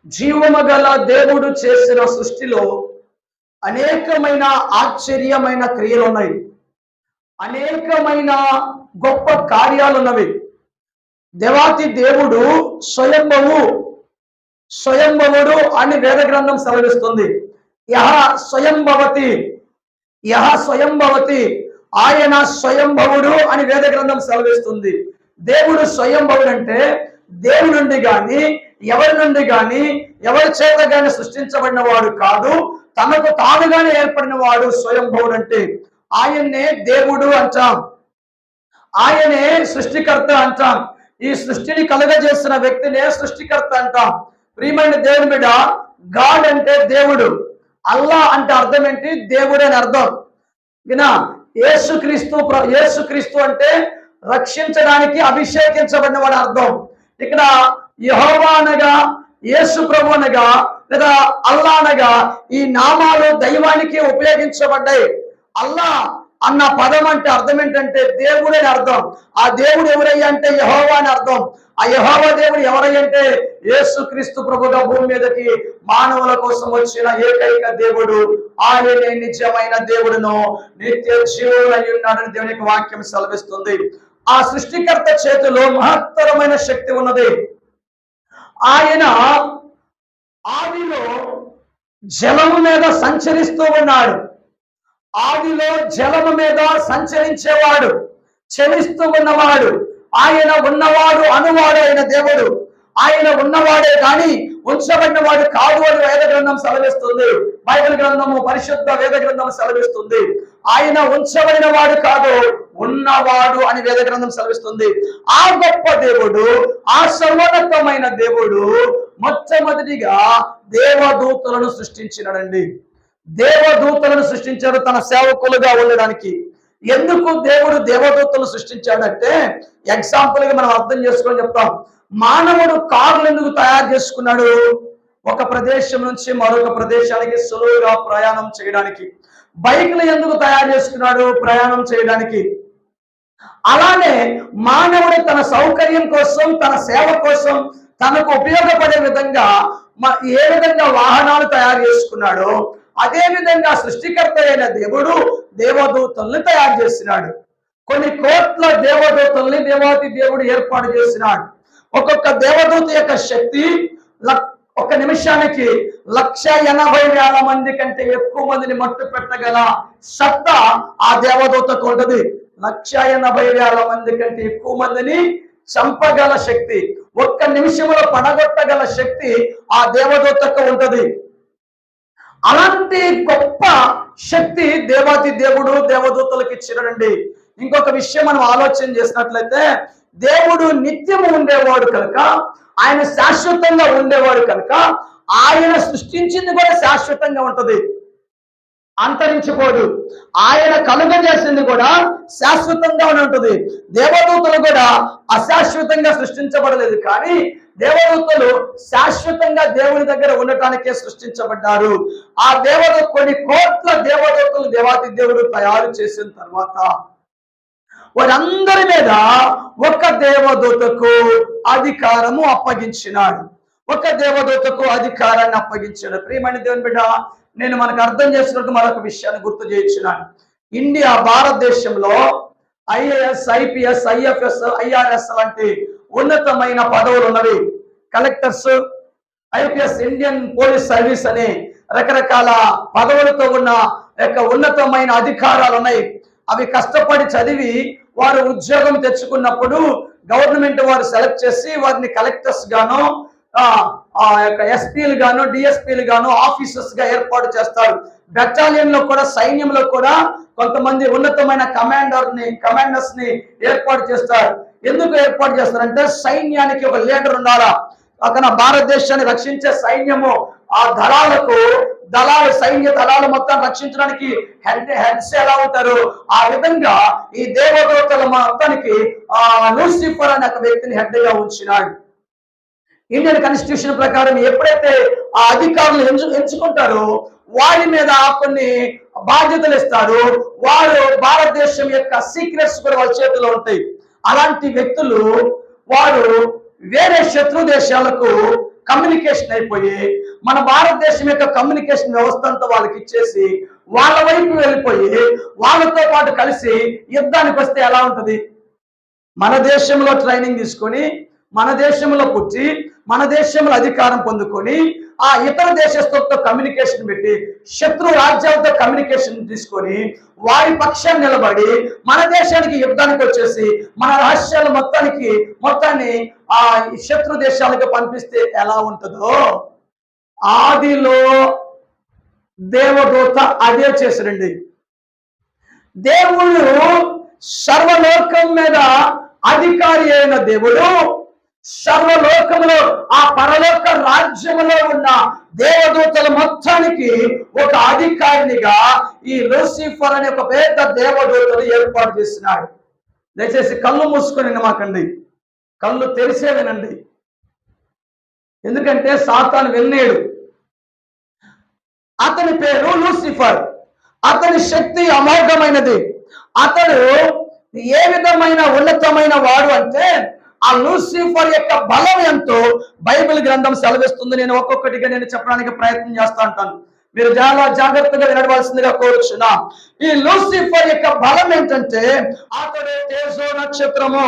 జీవము గల దేవుడు చేసిన సృష్టిలో అనేకమైన ఆశ్చర్యమైన క్రియలు ఉన్నాయి. అనేకమైన గొప్ప కార్యాలు ఉన్నవి. దేవాతి దేవుడు స్వయంభవుడు అని వేద గ్రంథం సెలవిస్తుంది. యహ స్వయంభవతి ఆయన స్వయంభవుడు అని వేద గ్రంథం సెలవిస్తుంది. దేవుడు స్వయంభవుడు అంటే దేవుడి నుండి గాని ఎవరి నుండి గాని ఎవరి చేత గాని సృష్టించబడిన వాడు కాదు, తనకు తానుగానే ఏర్పడిన వాడు స్వయంభవుడు. అంటే ఆయన్నే దేవుడు అంటాం, ఆయనే సృష్టికర్త అంటాం. ఈ సృష్టిని కలుగజేసిన వ్యక్తినే సృష్టికర్త అంటాం. ప్రియమైన దేవుని బిడ్డ, గాడ్ అంటే దేవుడు, అల్లా అంటే అర్థం ఏంటి? దేవుడు అని అర్థం. వినా యేసుక్రీస్తు అంటే రక్షించడానికి అభిషేకించబడిన వాడు అర్థం. ఇక్కడ యెహోవా అనగా, యేసు ప్రభు అనగా, లేదా అల్లా అనగా ఈ నామాలు దైవానికి ఉపయోగించబడ్డాయి. అల్లా అన్న పదం అంటే అర్థం ఏంటంటే దేవుడు అని అర్థం. ఆ దేవుడు ఎవరయ్యా అంటే యెహోవా అని అర్థం. ఆ యెహోవా దేవుడు ఎవరయ్యా అంటే యేసుక్రీస్తు ప్రభుగా భూమి మీదకి మానవుల కోసం వచ్చిన ఏకైక దేవుడు. ఆయనే నిజమైన దేవుడును నిత్య జీవుడై ఉన్నాడని దేవునికి వాక్యం సెలవిస్తుంది. ఆ సృష్టికర్త చేతిలో మహత్తరమైన శక్తి ఉన్నది. ఆయన ఆదిలో జలము మీద సంచరిస్తూ ఉన్నాడు. ఆదిలో జలము మీద సంచరించేవాడు, చలిస్తూ ఉన్నవాడు. ఆయన ఉన్నవాడు, అనువాడు అయిన దేవుడు. ఆయన ఉన్నవాడే కానీ ఉంచబడిన వాడు కాదు అని వేద గ్రంథం సెలవిస్తుంది. బైబిల్ గ్రంథము, పరిశుద్ధ వేద గ్రంథం సెలవిస్తుంది. ఆయన ఉంచబడిన వాడు కాదు, ఉన్నవాడు అని వేద గ్రంథం సెలవిస్తుంది. ఆ గొప్ప దేవుడు, ఆ సర్వోన్నతమైన దేవుడు మొట్టమొదటిగా దేవదూతలను సృష్టించినాడండి. దేవదూతలను సృష్టించాడు తన సేవకులుగా ఉండడానికి. ఎందుకు దేవుడు దేవదూతలను సృష్టించాడంటే, ఎగ్జాంపుల్ గా మనం అర్థం చేసుకొని చెప్తాం. మానవుడు కార్లు ఎందుకు తయారు చేసుకున్నాడు? ఒక ప్రదేశం నుంచి మరొక ప్రదేశానికి సులువుగా ప్రయాణం చేయడానికి. బైక్లు ఎందుకు తయారు చేసుకున్నాడు? ప్రయాణం చేయడానికి. అలానే మానవుడు తన సౌకర్యం కోసం, తన సేవ కోసం, తనకు ఉపయోగపడే విధంగా ఏ విధంగా వాహనాలు తయారు చేసుకున్నాడో అదే విధంగా సృష్టికర్త అయిన దేవుడు దేవదూతల్ని తయారు చేసినాడు. కొన్ని కోట్ల దేవదూతల్ని దేవాతి దేవుడు ఏర్పాటు చేసినాడు. ఒక్కొక్క దేవదూత యొక్క శక్తి ఒక నిమిషానికి 1,80,000 మంది కంటే ఎక్కువ మందిని మట్టు పెట్టగల సత్తా ఆ దేవదూతకు ఉంటుంది. 1,80,000 మంది కంటే ఎక్కువ మందిని చంపగల శక్తి, ఒక్క నిమిషంలో పడగొట్టగల శక్తి ఆ దేవదూతకు ఉంటది. అలాంటి గొప్ప శక్తి దేవాతి దేవుడు దేవదూతలకు ఇచ్చినాడండి. ఇంకొక విషయం మనం ఆలోచన చేసినట్లయితే, దేవుడు నిత్యము ఉండేవాడు కనుక, ఆయన శాశ్వతంగా ఉండేవాడు కనుక, ఆయన సృష్టించింది కూడా శాశ్వతంగా ఉంటది, అంతరించిపోదు. ఆయన కలుగజేసింది కూడా శాశ్వతంగా ఉంటుంది. దేవదూతలు కూడా అశాశ్వతంగా సృష్టించబడలేదు, కానీ దేవదూతలు శాశ్వతంగా దేవుని దగ్గర ఉండటానికే సృష్టించబడ్డారు. ఆ దేవదూత కొన్ని కోట్ల దేవదూతలు దేవాతి దేవుడు తయారు చేసిన తర్వాత వారందరి మీద ఒక దేవదూతకు అధికారము అప్పగించినాడు. ఒక దేవదూతకు అధికారాన్ని అప్పగించాడు. ప్రియమైన దేవుని బిడ్డ, నేను మనకు అర్థం చేసుకుంటూ మరొక విషయాన్ని గుర్తు చేయించినాను. ఇండియా, భారతదేశంలో ఐఏఎస్, ఐపీఎస్, ఐఎఫ్ఎస్, ఐఆర్ఎస్ లాంటి ఉన్నతమైన పదవులు ఉన్నవి. Collectors, IPS, Indian police service అనే రకరకాల పదవులతో ఉన్న యొక్క ఉన్నతమైన అధికారాలు ఉన్నాయి. అవి కష్టపడి చదివి వారు ఉద్యోగం తెచ్చుకున్నప్పుడు గవర్నమెంట్ వారు సెలెక్ట్ చేసి వారిని కలెక్టర్స్ గాను, ఎస్పీలు గాను, డిఎస్పీలు గాను, ఆఫీసర్స్ గా ఏర్పాటు చేస్తారు. బెటాలియన్ లో కూడా, సైన్యంలో కూడా కొంతమంది ఉన్నతమైన కమాండర్స్ ని ఏర్పాటు చేస్తారు. ఎందుకు ఏర్పాటు చేస్తారంటే సైన్యానికి ఒక లీడర్ ఉండాలా. అక్కడ భారతదేశాన్ని రక్షించే సైన్యము, ఆ సైన్య దళాలు మొత్తం రక్షించడానికి హెడ్స్ ఎలా ఉంటారు, ఆ విధంగా ఈ దేవదూతల మొత్తానికి లూసిఫర్ అనే ఒక వ్యక్తిని హెడ్ గా ఉంచినాడు. ఇండియన్ కాన్స్టిట్యూషన్ ప్రకారం ఎప్పుడైతే ఆ అధికారులు ఎంచుకుంటారో వారి మీద కొన్ని బాధ్యతలు ఇస్తారు. వారు భారతదేశం యొక్క సీక్రెట్స్ కూడా వాళ్ళ చేతిలో ఉంటాయి. అలాంటి వ్యక్తులు వారు వేరే శత్రు దేశాలకు కమ్యూనికేషన్ అయిపోయి మన భారతదేశం యొక్క కమ్యూనికేషన్ వ్యవస్థ అంతా వాళ్ళకి ఇచ్చేసి వాళ్ళ వైపు వెళ్ళిపోయి వాళ్ళతో పాటు కలిసి యుద్ధానికి వస్తే ఎలా ఉంటుంది? మన దేశంలో ట్రైనింగ్ తీసుకొని మన దేశంలో పుట్టి మన దేశంలో అధికారం పొందుకొని ఆ ఇతర దేశస్తులతో కమ్యూనికేషన్ పెట్టి శత్రు రాజ్యాలతో కమ్యూనికేషన్ తీసుకొని వారి పక్షాన్ని నిలబడి మన దేశానికి యుద్ధానికి వచ్చేసి మన రహస్యాలు మొత్తాన్ని ఆ శత్రు దేశాలకు పంపిస్తే ఎలా ఉంటుందో ఆదిలో దేవదూత అదే చేశారండి. దేవుడు సర్వలోకం మీద అధికారి అయిన దేవుడు సర్వలోకములో ఆ పరలోక రాజ్యములో ఉన్న దేవదూతల మొత్తానికి ఒక అధికారినిగా ఈ లూసిఫర్ అనే ఒక పెద్ద దేవదూతను ఏర్పాటు చేసినాడు. దయచేసి కళ్ళు మూసుకొని వినమాకండి, కళ్ళు తెరిసే వినండి. ఎందుకంటే సాతాను విన్నాడు. అతని పేరు లూసిఫర్. అతని శక్తి అమోఘమైనది. అతడు ఏ విధమైన ఉన్నతమైన వాడు అంటే ఆ లూసిఫర్ యొక్క బలం ఎంతో బైబిల్ గ్రంథం సెలవిస్తుంది. నేను ఒక్కొక్కటిగా చెప్పడానికి ప్రయత్నం చేస్తా ఉంటాను. మీరు చాలా జాగ్రత్తగా వినవలసిందిగా కోరుచున్నా. ఈ లూసిఫర్ యొక్క బలం ఏంటంటే అతడు తేజో నక్షత్రము,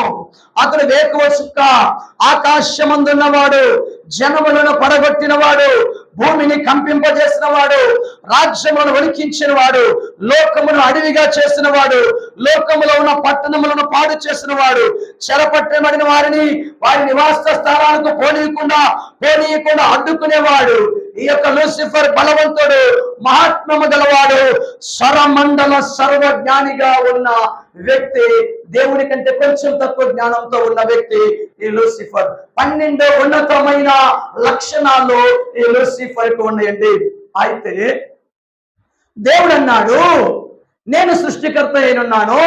అతడు వేకువ చుక్క, ఆకాశమందున్నవాడు, జనములను పడగొట్టిన వాడు, భూమిని కంపింపజేసిన వాడు, రాజ్యములను వణికించిన వాడు, లోకమును అడవిగా చేసిన వాడు, లోకములో ఉన్న పట్టణములను పాడు చేసిన వాడు, చెరపట్టబడిన వారిని వారి నివాస స్థానాలకు పోనీయకుండా అడ్డుకునేవాడు. ఈ యొక్క లూసిఫర్ బలవంతుడు, మహాత్మము గలవాడు, సరమండల సర్వజ్ఞానిగా ఉన్న వ్యక్తి, దేవుని కంటే కొంచెం తక్కువ జ్ఞానంతో ఉన్న వ్యక్తి ఈ లూసిఫర్. 12 ఉన్నతమైన లక్షణాలు ఈ లూసిఫర్ కు ఉన్నాయండి. అయితే దేవుడు అన్నాడు, నేను సృష్టికర్త అయినున్నాను,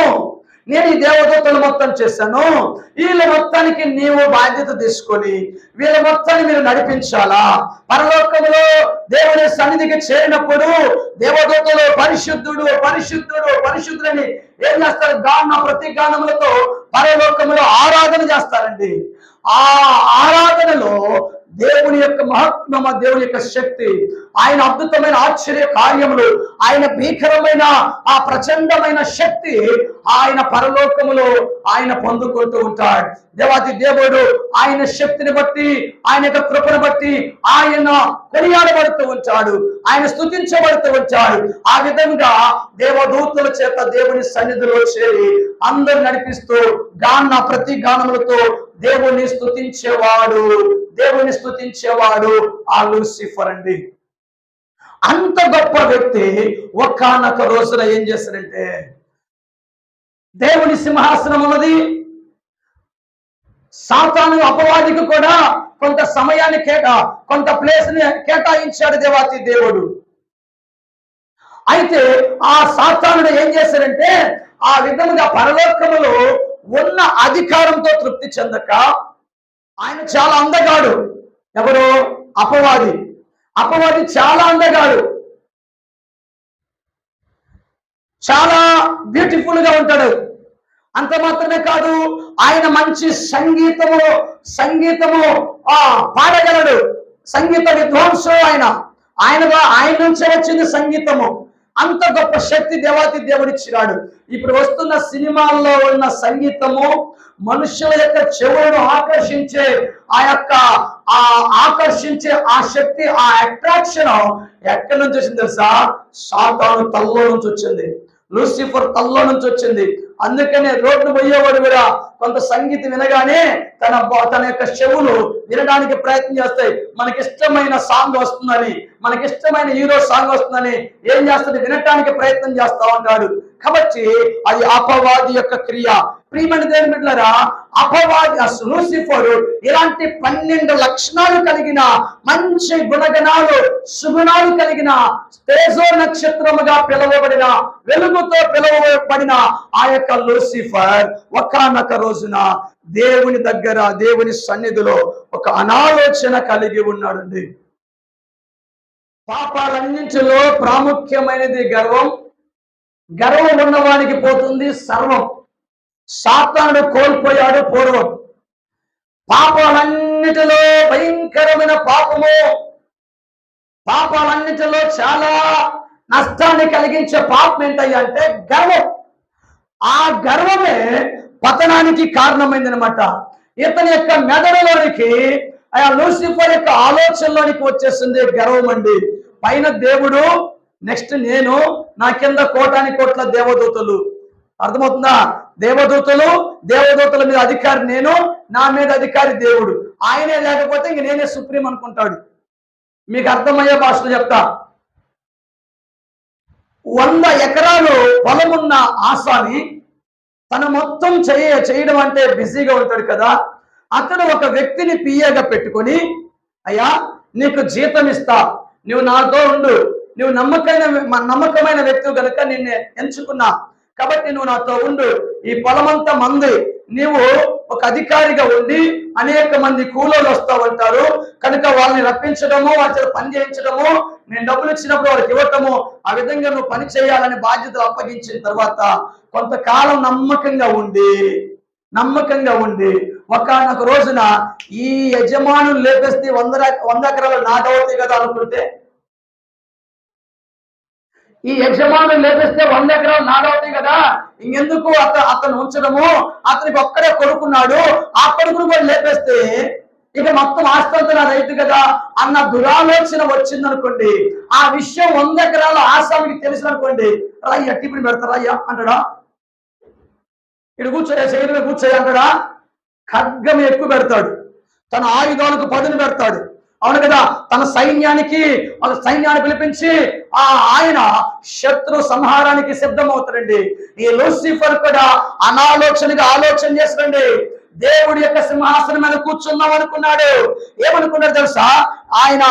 నేను ఈ దేవదూతలు మొత్తం చేశాను, వీళ్ళ మొత్తానికి నీవు బాధ్యత తీసుకొని వీళ్ళ మొత్తాన్ని మీరు నడిపించాలా. పరలోకంలో దేవుని సన్నిధికి చేరినప్పుడు దేవదూతలు పరిశుద్ధుడు పరిశుద్ధుడు పరిశుద్ధులని ఏం చేస్తారు? ప్రతి గానములతో పరలోకంలో ఆరాధన చేస్తారండి. ఆ ఆరాధనలో దేవుని యొక్క మహత్మ, దేవుని యొక్క శక్తి, ఆయన అద్భుతమైన ఆశ్చర్య కార్యములు, ఆయన భీకరమైన ఆ ప్రచండమైన శక్తి ఆయన పరలోకములో ఆయన పొందుకుంటూ ఉంటాడు. దేవాది దేవుడు ఆయన శక్తిని బట్టి, ఆయన యొక్క కృపను బట్టి ఆయన కొనియాడబడుతూ ఉంటాడు, ఆయన స్తుతించబడుతూ ఉంటాడు. ఆ విధంగా దేవదూతుల చేత దేవుని సన్నిధిలో చేరి అందరు నడిపిస్తూ ప్రతి గానములతో దేవుని స్తుతించేవాడు ఆ లూసిఫర్ అండి. అంత గొప్ప వ్యక్తి ఒకానొక రోజున ఏం చేశాడంటే, దేవుని సింహాసనం ఉన్నది, సాతాను అపవాదికి కూడా కొంత సమయాన్ని కొంత ప్లేస్ ని కేటాయించాడు దేవాతి దేవుడు. అయితే ఆ సాతానుడు ఏం చేశాడంటే, ఆ విధంగా పరలోకములో ఉన్న అధికారంతో తృప్తి చెందక, ఆయన చాలా అందగాడు. ఎవరు? అపవాది చాలా అందగాడు, చాలా బ్యూటిఫుల్ గా ఉంటాడు. అంత మాత్రమే కాదు, ఆయన మంచి సంగీతము పాడగలడు, సంగీత విద్వాంసుడు. ఆయన నుంచే వచ్చింది సంగీతము. అంత గొప్ప శక్తి దేవాతి దేవుడిచ్చినాడు. ఇప్పుడు వస్తున్న సినిమాల్లో ఉన్న సంగీతము మనుషుల యొక్క చెవులను ఆకర్షించే ఆ శక్తి, ఆ అట్రాక్షన్ ఎక్కడి నుంచి వచ్చింది తెలుసా? సాతాను తల్లో నుంచి వచ్చింది, లూసిఫర్ తల్లో నుంచి వచ్చింది. అందుకనే రోడ్డు పోయేవాడు కూడా కొంత సంగీతం వినగానే తన యొక్క చెవులు వినడానికి ప్రయత్నం చేస్తాయి. మనకిష్టమైన సాంగ్ వస్తుందని, మనకిష్టమైన హీరో సాంగ్ వస్తుందని ఏం చేస్తుంది? వినటానికి ప్రయత్నం చేస్తా ఉంటాడు. కాబట్టి అది అపవాది యొక్క క్రియ. ప్రియమైన దేవుని బిడ్డలారా, అపవాది లూసిఫర్ ఇలాంటి 12 లక్షణాలు కలిగిన, మంచి గుణగణాలు సుగుణాలు కలిగిన, తేజో నక్షత్రముగా పిలువబడిన, వెలుగుతో పిలువబడిన ఆ యొక్క లూసిఫర్ ఒకానొక రోజున దేవుని దగ్గర, దేవుని సన్నిధిలో ఒక అనాలోచన కలిగి ఉన్నాడండి. పాపాలన్నింటిలో ప్రాముఖ్యమైనది గర్వం. గర్వం ఉన్నవానికి పోతుంది సర్వం. సాతానుడు కోల్పోయాడు పూర్వం. పాపాలన్నీ పాపాలన్నిటిలో భయంకరమైన పాపము, పాపాలన్నిటిలో చాలా నష్టాన్ని కలిగించే పాపం ఏంటయ్యా అంటే గర్వం. ఆ గర్వమే పతనానికి కారణమైందనమాట. ఇతని యొక్క మెదడులోనికి లూసిఫర్ యొక్క ఆలోచనలోనికి వచ్చేస్తుంది గర్వం అండి. పైన దేవుడు, నెక్స్ట్ నేను, నా కింద కోటాని కోట్ల దేవదూతలు. అర్థమవుతుందా? దేవదూతల మీద అధికారి నేను, నా మీద అధికారి దేవుడు. ఆయనే లేకపోతే ఇంక నేనే సుప్రీం అనుకుంటాడు. మీకు అర్థమయ్యే భాషలో చెప్తా. 100 ఎకరాలు పొలమున్న ఆసాని తన మొత్తం చేయడం అంటే బిజీగా ఉంటాడు కదా. అతను ఒక వ్యక్తిని పిఏగా పెట్టుకొని, అయ్యా నీకు జీతం ఇస్తా, నువ్వు నాతో ఉండు, నువ్వు నమ్మకమైన వ్యక్తి కనుక నిన్ను ఎంచుకున్నా కాబట్టి నువ్వు నాతో ఉండు, ఈ పొలమంతా మంది, నీవు ఒక అధికారిగా ఉండి అనేక మంది కూలోళ్ళు వస్తామంటారు కనుక వాళ్ళని రప్పించడము, వాళ్ళ పని చేయించడము, నేను డబ్బులు ఇచ్చినప్పుడు వాళ్ళకి ఇవ్వటము, ఆ విధంగా నువ్వు పని చేయాలని బాధ్యతలు అప్పగించిన తర్వాత కొంతకాలం నమ్మకంగా ఉండి ఒకనొక రోజున ఈ యజమానులు లేపేస్తే 100 ఎకరాలు నాటవుతాయి కదా అనుకుంటే, ఈ యజమానులు లేపేస్తే 100 ఎకరాలు నాటవుతాయి కదా, ఇంకెందుకు అతను ఉంచడము, అతనికి ఒక్కడే కొడుకున్నాడు, ఆ కొడుకును కూడా లేపేస్తే ఇక మొత్తం ఆస్తంతా నా రైతు కదా అన్న దురాలోచన వచ్చిందనుకోండి, ఆ విషయం 100 ఎకరాల ఆసామికి తెలిసిననుకోండి, రాయ్య టిఫిన్ పెడతారయ్యా అంటాడా? ఇటు కూర్చోయా, శరీరం మీద కూర్చోయా అంటాడా? ఖడ్గం ఎక్కువ పెడతాడు, తన ఆయుధాలకు పదును పెడతాడు. అవును కదా? తన సైన్యాన్ని పిలిపించి ఆయన శత్రు సంహారానికి సిద్ధమవుతాడండి. ఈ లూసిఫర్ కూడా అనాలోచనగా ఆలోచన చేస్తాడండి. దేవుడి యొక్క సింహాసనం మీద కూర్చున్నాం అనుకున్నాడు. ఏమనుకున్నాడు తెలుసా? ఆయన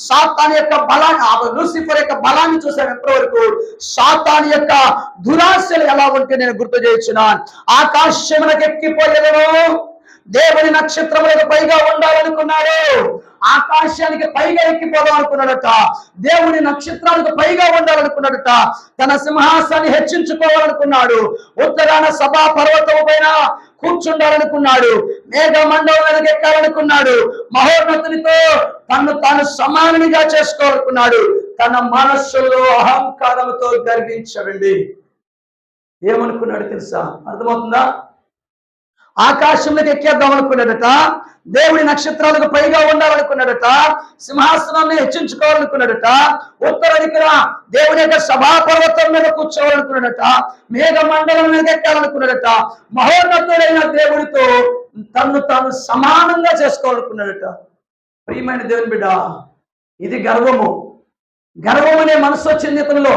సాతాను యొక్క బలాన్ని, లూసిఫర్ యొక్క బలాన్ని చూశాడు. ఎప్పటి వరకు సాతాను యొక్క దురాశలు ఎలా ఉంటే నేను గుర్తు చేయించున్నాను. ఆకాశములకు ఎక్కిపోయేదను, దేవుని నక్షత్రములకు పైగా ఉండాలనుకున్నాడు. ఆకాశానికి పైగా ఎక్కిపోదాం అనుకున్నాడట, దేవుని నక్షత్రాలకు పైగా ఉండాలనుకున్నాడట, తన సింహాసాన్ని హెచ్చించుకోవాలనుకున్నాడు, ఉత్తరాన సభా పర్వతం పైన కూర్చుండాలనుకున్నాడు, మేఘ మండలం మీదకి ఎక్కాలనుకున్నాడు, మహోన్నతునితో తాను సమానునిగా చేసుకోవాలనుకున్నాడు. తన మనస్సులో అహంకారంతో గర్వించాడండి. ఏమనుకున్నాడు తెలుసా? అర్థమవుతుందా? ఆకాశంలోకి ఎక్కేద్దాం అనుకున్నాడట, దేవుడి నక్షత్రాలకు పైగా ఉండాలనుకున్నాడట, సింహాసనాన్ని హెచ్చించుకోవాలనుకున్నాడట, ఉత్తర దిక్కున దేవుడి యొక్క సభాపర్వతం మీద కూర్చోవాలనుకున్నాడట, మేఘ మండలం మీద ఎక్కాలనుకున్నాడట, మహోన్నతుడైన దేవుడితో తాను సమానంగా చేసుకోవాలనుకున్నాడట. ప్రియమైన దేవుని బిడ్డ, ఇది గర్వము అనే మనసు వచ్చింది ఇతనిలో,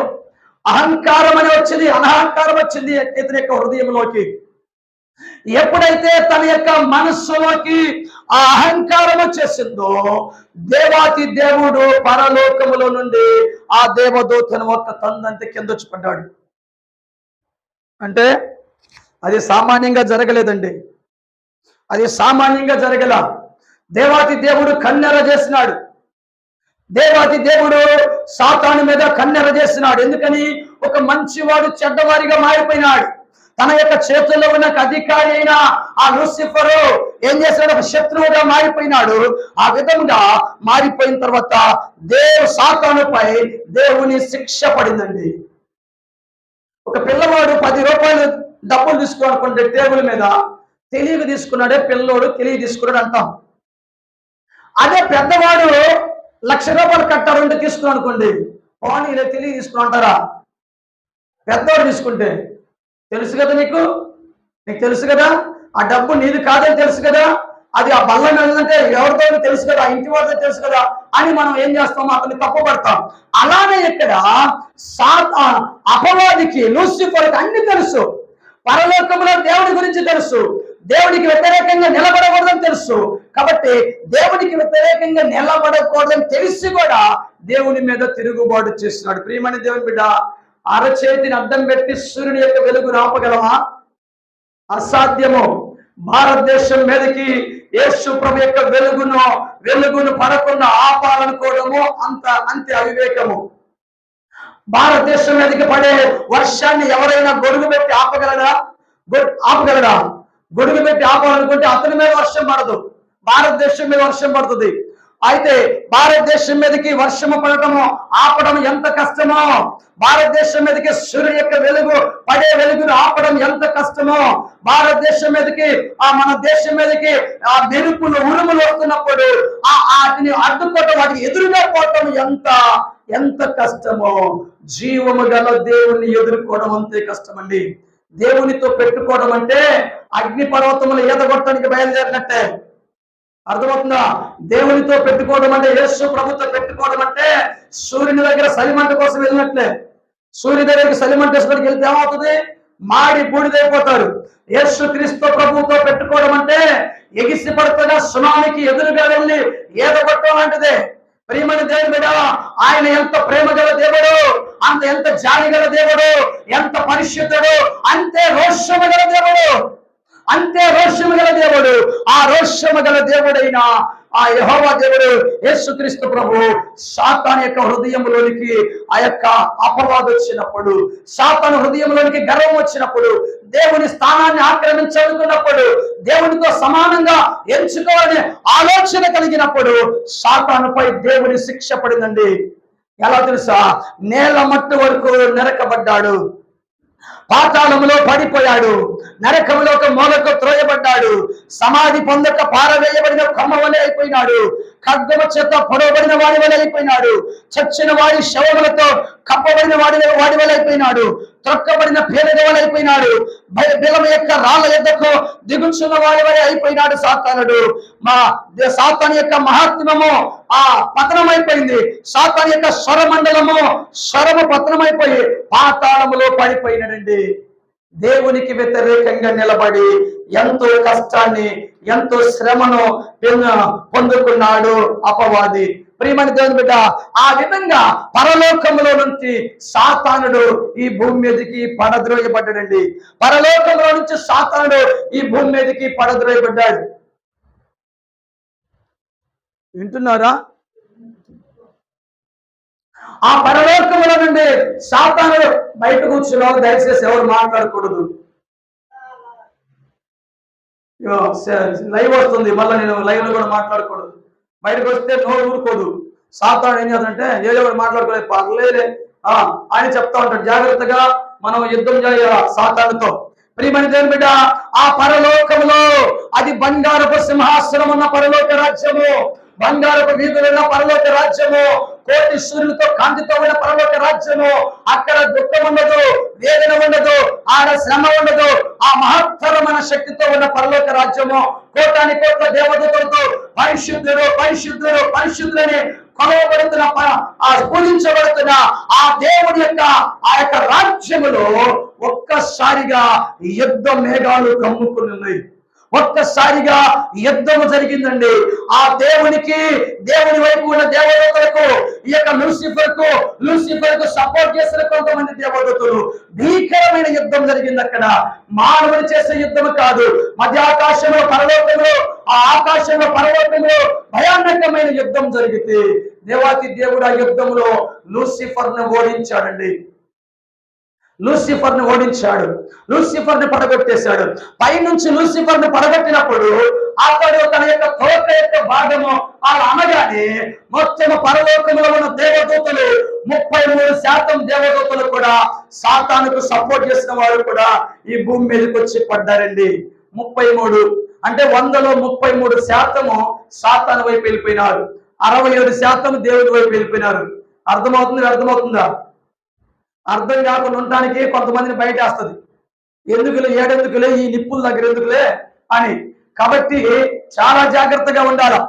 అహంకారం అని వచ్చింది, అనహంకారం వచ్చింది ఇతని యొక్క హృదయంలోకి. ఎప్పుడైతే తన యొక్క మనస్సులోకి ఆ అహంకారం వచ్చేసిందో, దేవాతి దేవుడు పరలోకములో నుండి ఆ దేవదూతను ఒక తందంతే కిందొచ్చి పడ్డాడు. అంటే అది సామాన్యంగా జరగలేదండి, అది సామాన్యంగా జరగల. దేవాతి దేవుడు కన్నెర చేసినాడు. దేవాతి దేవుడు సాతాను మీద కన్నెర చేసినాడు. ఎందుకని? ఒక మంచివాడు చెడ్డవారిగా మారిపోయినాడు. తన యొక్క చేతుల్లో ఉన్న అధికారి అయిన ఆ లూసిఫరు ఏం చేశాడు? ఒక శత్రువుగా మారిపోయినాడు. ఆ విధంగా మారిపోయిన తర్వాత సాతానుపై దేవుని శిక్ష పడిందండి. ఒక పిల్లవాడు 10 రూపాయలు డబ్బులు తీసుకోనుకోండి, టేబుల్ మీద తెలియక తీసుకున్నాడే పిల్లోడు, తెలియ తీసుకున్నాడు అంటాం. అదే పెద్దవాడు 1,00,000 రూపాయలు కట్టారంటే తీసుకున్నాను అనుకోండి, పోనీ ఇలా తెలియ తీసుకుని అంటారా? పెద్దవాడు తీసుకుంటే తెలుసు కదా, నీకు తెలుసు కదా, ఆ డబ్బు నీది కాదని తెలుసు కదా, అది ఆ బల్ల మీద ఎవరితో తెలుసు కదా, ఇంటి వారితో తెలుసు కదా అని మనం ఏం చేస్తాము? అతన్ని తప్పుపడతాం. అలానే ఇక్కడ అపవాదికి, లూసిఫర్కి అన్ని తెలుసు. పరలోకంలో దేవుడి గురించి తెలుసు, దేవుడికి వ్యతిరేకంగా నిలబడకూడదని తెలుసు. కాబట్టి దేవుడికి వ్యతిరేకంగా నిలబడకూడదని తెలిసి కూడా దేవుని మీద తిరుగుబాటు చేస్తున్నాడు. ప్రియమైన దేవుని బిడ్డ, అరచేతిని అడ్డం పెట్టి సూర్యుని యొక్క వెలుగును ఆపగలమా? అసాధ్యము. భారతదేశం మీదకి యేసు ప్రభు యొక్క వెలుగును పడకుండా ఆపాలనుకోవడము అంతే అవివేకము. భారతదేశం మీదకి పడే వర్షాన్ని ఎవరైనా గొడుగు పెట్టి ఆపగలడా? గొడుగు పెట్టి ఆపాలనుకుంటే అతని మీద వర్షం పడదు. భారతదేశం మీద వర్షం పడుతుంది. అయితే భారతదేశం మీదకి వర్షము పడటము ఆపడం ఎంత కష్టమో, భారతదేశం మీదకి సూర్యుని యొక్క వెలుగు పడే వెలుగును ఆపడం ఎంత కష్టమో, భారతదేశం మీదకి మన దేశం మీదకి ఆ మెరుపులు ఉరుములు వస్తున్నప్పుడు వాటిని అడ్డుకోవటం, వాటికి ఎదురుగా పోవటం ఎంత కష్టమో, జీవము గల దేవుణ్ణి ఎదుర్కోవడం అంతే కష్టమండి. దేవునితో పెట్టుకోవడం అంటే అగ్ని పర్వతములు ఈదగొట్టడానికి బయలుదేరినట్టే. అర్థమవుతుందా? దేవునితో పెట్టుకోవడం అంటే, యేసు ప్రభుతో పెట్టుకోవడం అంటే సూర్యుని దగ్గర సలిమంట కోసం వెళ్ళినట్లే. సూర్యుని దగ్గరికి సలిమంట వేసుకోవడానికి వెళ్తే ఏమవుతుంది? మాడి బూడిదైపోతారు. యేసు క్రీస్తు ప్రభుతో పెట్టుకోవడం అంటే ఎగిసి పడుతున్న సునామికి ఎదురుగా వెళ్ళి ఈదగొట్టడం లాంటిదే. ప్రియమైన దేవుని బిడ్డ, ఆయన ఎంత ప్రేమ గల దేవుడు, ఎంత జాలి గల దేవుడు, ఎంత పరిశుద్ధుడు, అంతే రోషము గల దేవుడు, అంతే రోషము గల దేవుడు. ఆ రోషము గల దేవుడైన ఆ యెహోవా దేవుడు యేసుక్రీస్తు ప్రభు సాతాను యొక్క హృదయంలోనికి ఆ యొక్క అపవాదం వచ్చినప్పుడు, సాతాను హృదయంలోనికి గర్వం వచ్చినప్పుడు, దేవుని స్థానాన్ని ఆక్రమించాలనుకున్నప్పుడు, దేవునితో సమానంగా ఎంచుకోవాలనే ఆలోచన కలిగినప్పుడు సాతానుపై దేవుని శిక్ష పడిందండి. ఎలా తెలుసా? నేల మట్టు వరకు నరకబడ్డాడు, పాతాళములో పడిపోయాడు, నరకములో ఒక మూలకు త్రోయబడ్డాడు, సమాధి పొందక పారవేయబడిన కొమ్మ వలె అయిపోయినాడు, ఖడ్గము చేత పొడవబడిన వాడి వలె అయిపోయినాడు, చచ్చిన వాడి శవములతో కప్పబడిన వాడి వలె అయిపోయినాడు, త్రొక్కబడిన పేదల వలె అయిపోయినాడు, బిలము యొక్క రాళ్ళ ఎద్దకు దిగుచున్న వాడి వలె అయిపోయినాడు సాతానుడు. సాతాను యొక్క మహాత్మ్యము పతనమైపోయింది. సాతాను యొక్క స్వరము పతనమైపోయి పాతాళములో పడిపోయినాడండి. దేవునికి వ్యతిరేకంగా నిలబడి ఎంతో కష్టాన్ని, ఎంతో శ్రమను పొందుకున్నాడు అపవాది. ప్రియమైన దేవుని బిడ్డ, ఆ విధంగా పరలోకములో నుంచి సాతానుడు ఈ భూమి మీదకి పడద్రోయబడ్డాడండి. పరలోకంలో నుంచి సాతానుడు ఈ భూమి మీదకి పడద్రోయబడ్డాడు. వింటున్నారా? ఆ పరలోకముల నుండి సాతానుడు బయట కూర్చున్నావు, దయచేసి ఎవరు మాట్లాడకూడదు. లైవ్ వస్తుంది, మళ్ళీ నేను లైవ్ లో కూడా మాట్లాడకూడదు. బయటకు వస్తే నోరు ఊరుకోదు. సాతానుడు ఏం చేద్దంటే ఏదో మాట్లాడుకోలేదు, పర్లేదే అని చెప్తా ఉంటాడు. జాగ్రత్తగా మనం యుద్ధం చేయాల సాతానుతో. ప్రియమైన దేవుని బిడ్డ, ఆ పరలోకములో అది బంగారపు సింహాసనం ఉన్న పరలోక రాజ్యము, బంగారపు వీధులున్న పరలోక రాజ్యము, కోటి సూర్యులతో కాంతితో ఉన్న పరలోక రాజ్యము. అక్కడ దుఃఖం ఉండదు, వేదన ఉండదు, ఆడ శ్రమ ఉండదు. ఆ మహత్తరమైన శక్తితో ఉన్న పరలోక రాజ్యము, కోటాని కోట్ల దేవదూతలతో పరిశుద్ధుడు పరిశుద్ధుడు పరిశుద్ధులని కొలవబడుతున్న, పూజించబడుతున్న ఆ దేవుడి యొక్క ఆ యొక్క రాజ్యములో ఒక్కసారిగా యుద్ధ మేఘాలు కమ్ముకుని ఉన్నాయి. ఒక్కసారిగా యుద్ధము జరిగిందండి. ఆ దేవుని వైపు ఉన్న దేవదూతలకు, ఈ యొక్క లూసిఫర్ కు సపోర్ట్ చేసిన కొంతమంది దేవదూతలు, భీకరమైన యుద్ధం జరిగింది. అక్కడ మానవుడు చేసే యుద్ధం కాదు, మధ్యాకాశంలో పరలోకంలో, ఆ ఆకాశంలో పరలోకంలో భయానకమైన యుద్ధం జరిగితే దేవాతి దేవుడు ఆ యుద్ధంలో లూసిఫర్ ను ఓడించాడండి. లూసిఫర్ ని ఓడించాడు, లూసిఫర్ ని పడగొట్టేశాడు. పైనుంచి లూసిఫర్ ని పడగొట్టినప్పుడు అతడు తన యొక్క తోక యొక్క భాగము అలా అనగానే మొత్తం పరలోకంలో ఉన్న దేవదూతలు 33% దేవదూతలు కూడా సాతానుకు సపోర్ట్ చేసిన వారు కూడా ఈ భూమి మీదకి వచ్చి పడ్డారండి. 33 అంటే 100లో 33% సాతాను వైపు వెళ్ళిపోయినారు, 67% దేవుడి వైపు వెళ్ళిపోయినారు. అర్థమవుతుందా? అర్థం కాకుండా ఉండటానికి కొంతమందిని బయట వేస్తుంది. ఎందుకులే, ఏడెందుకులే, ఈ నిప్పుల దగ్గర ఎందుకులే అని. కాబట్టి చాలా జాగ్రత్తగా ఉండాలి.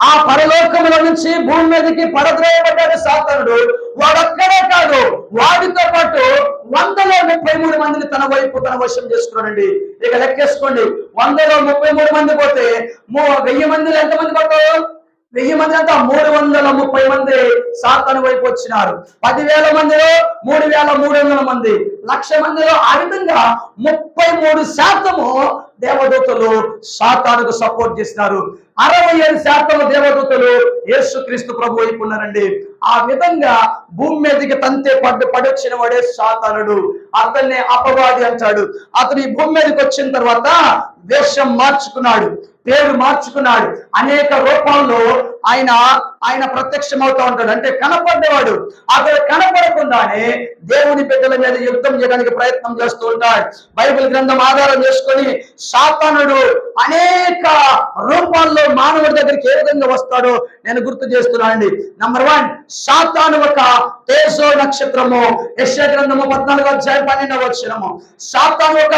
ఆ పరలోకముల నుంచి భూమి మీదకి పడద్రోయబడ్డాడు సాతానుడు. వాడొక్కడే కాదు, వాడితో పాటు 100లో 33 మందిని తన వశం చేసుకున్నాడండి. ఇక లెక్కేసుకోండి, 100లో 33 మంది పోతే 1000 మందిలో ఎంతమంది పట్టారు? 1000 మంది అంతా 330 మంది సాతాను వైపు వచ్చినారు. 10,000 మందిలో 3,300 మంది, 1,00,000 మందిలో. ఆ విధంగా 33% దేవదూతలు సాతానుకు సపోర్ట్ చేసినారు. 67% దేవదూతలు యేసుక్రీస్తు ప్రభు వైపు ఉన్నారండి. ఆ విధంగా భూమి మీదకి తంతే పడొచ్చిన వాడే సాతానుడు. అతన్ని అపవాది అంటాడు. అతను ఈ భూమి మీదకి వచ్చిన తర్వాత వేషం మార్చుకున్నాడు, పేరు మార్చుకున్నాడు. అనేక రూపాల్లో ఆయన ప్రత్యక్షమవుతూ ఉంటాడు. అంటే కనపడ్డవాడు. అతను కనపడకుండానే దేవుని బిడ్డల మీద యుద్ధం చేయడానికి ప్రయత్నం చేస్తూ ఉంటాడు. బైబిల్ గ్రంథం ఆధారం చేసుకొని సాతానుడు అనేక రూపాల్లో మానవుడి దగ్గరికి ఏ విధంగా వస్తాడో నేను గుర్తు చేస్తున్నానండి. నంబర్ 1, సాతాను ఒక తేజో నక్షత్రము. యెషయా గ్రంథము 14:12 సాతాను ఒక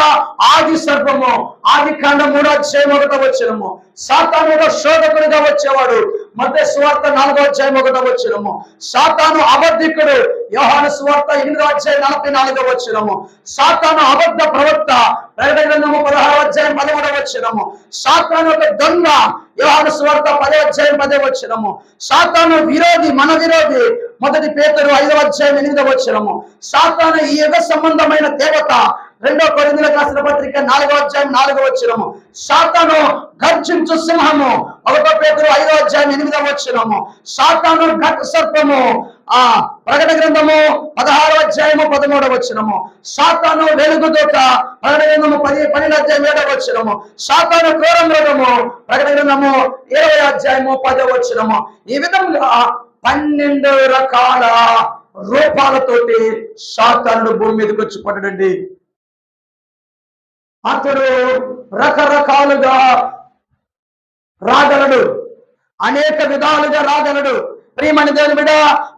ఆది సర్పము. ఆదికాండం 3:1 సాతాను ఒక శోధకుడిగా వచ్చేవాడు. మత్తయి సువార్త 4:1 సాతాను అబద్ధికుడు. యోహాను సువార్త 8:44 సాతాను అబద్ధ ప్రవక్త. ప్రకటన గ్రంథము 16:13 సాతాను ఒక దొంగ. యోహాను సువార్త 10:10 సాతాను విరోధి, మన విరోధి. 1 పేతురు 5:8 సాతాను ఈ యుగ సంబంధమైన దేవత. 2 కొరింథీయులకు రాసిన పత్రిక 4:4 సాతాను గర్జించు సింహము. 1 పేతురు 5:8 సాతాను ఘట సర్పము. ప్రకటన గ్రంథము 16:13 సాతాను వెలుగుదూత. ప్రకటన గ్రంథము 12:7 సాతాను క్రూర మృగము. ప్రకటన గ్రంథము 20:10 ఈ విధంగా 12 రకాల రూపాలతోటి సాతానుడు భూమి మీదకి వచ్చి పడ్డాడండి. అతడు రకరకాలుగా రాగలడు, అనేక విధాలుగా రాగలడు. ప్రియమైన దేవుని బిడ్డ,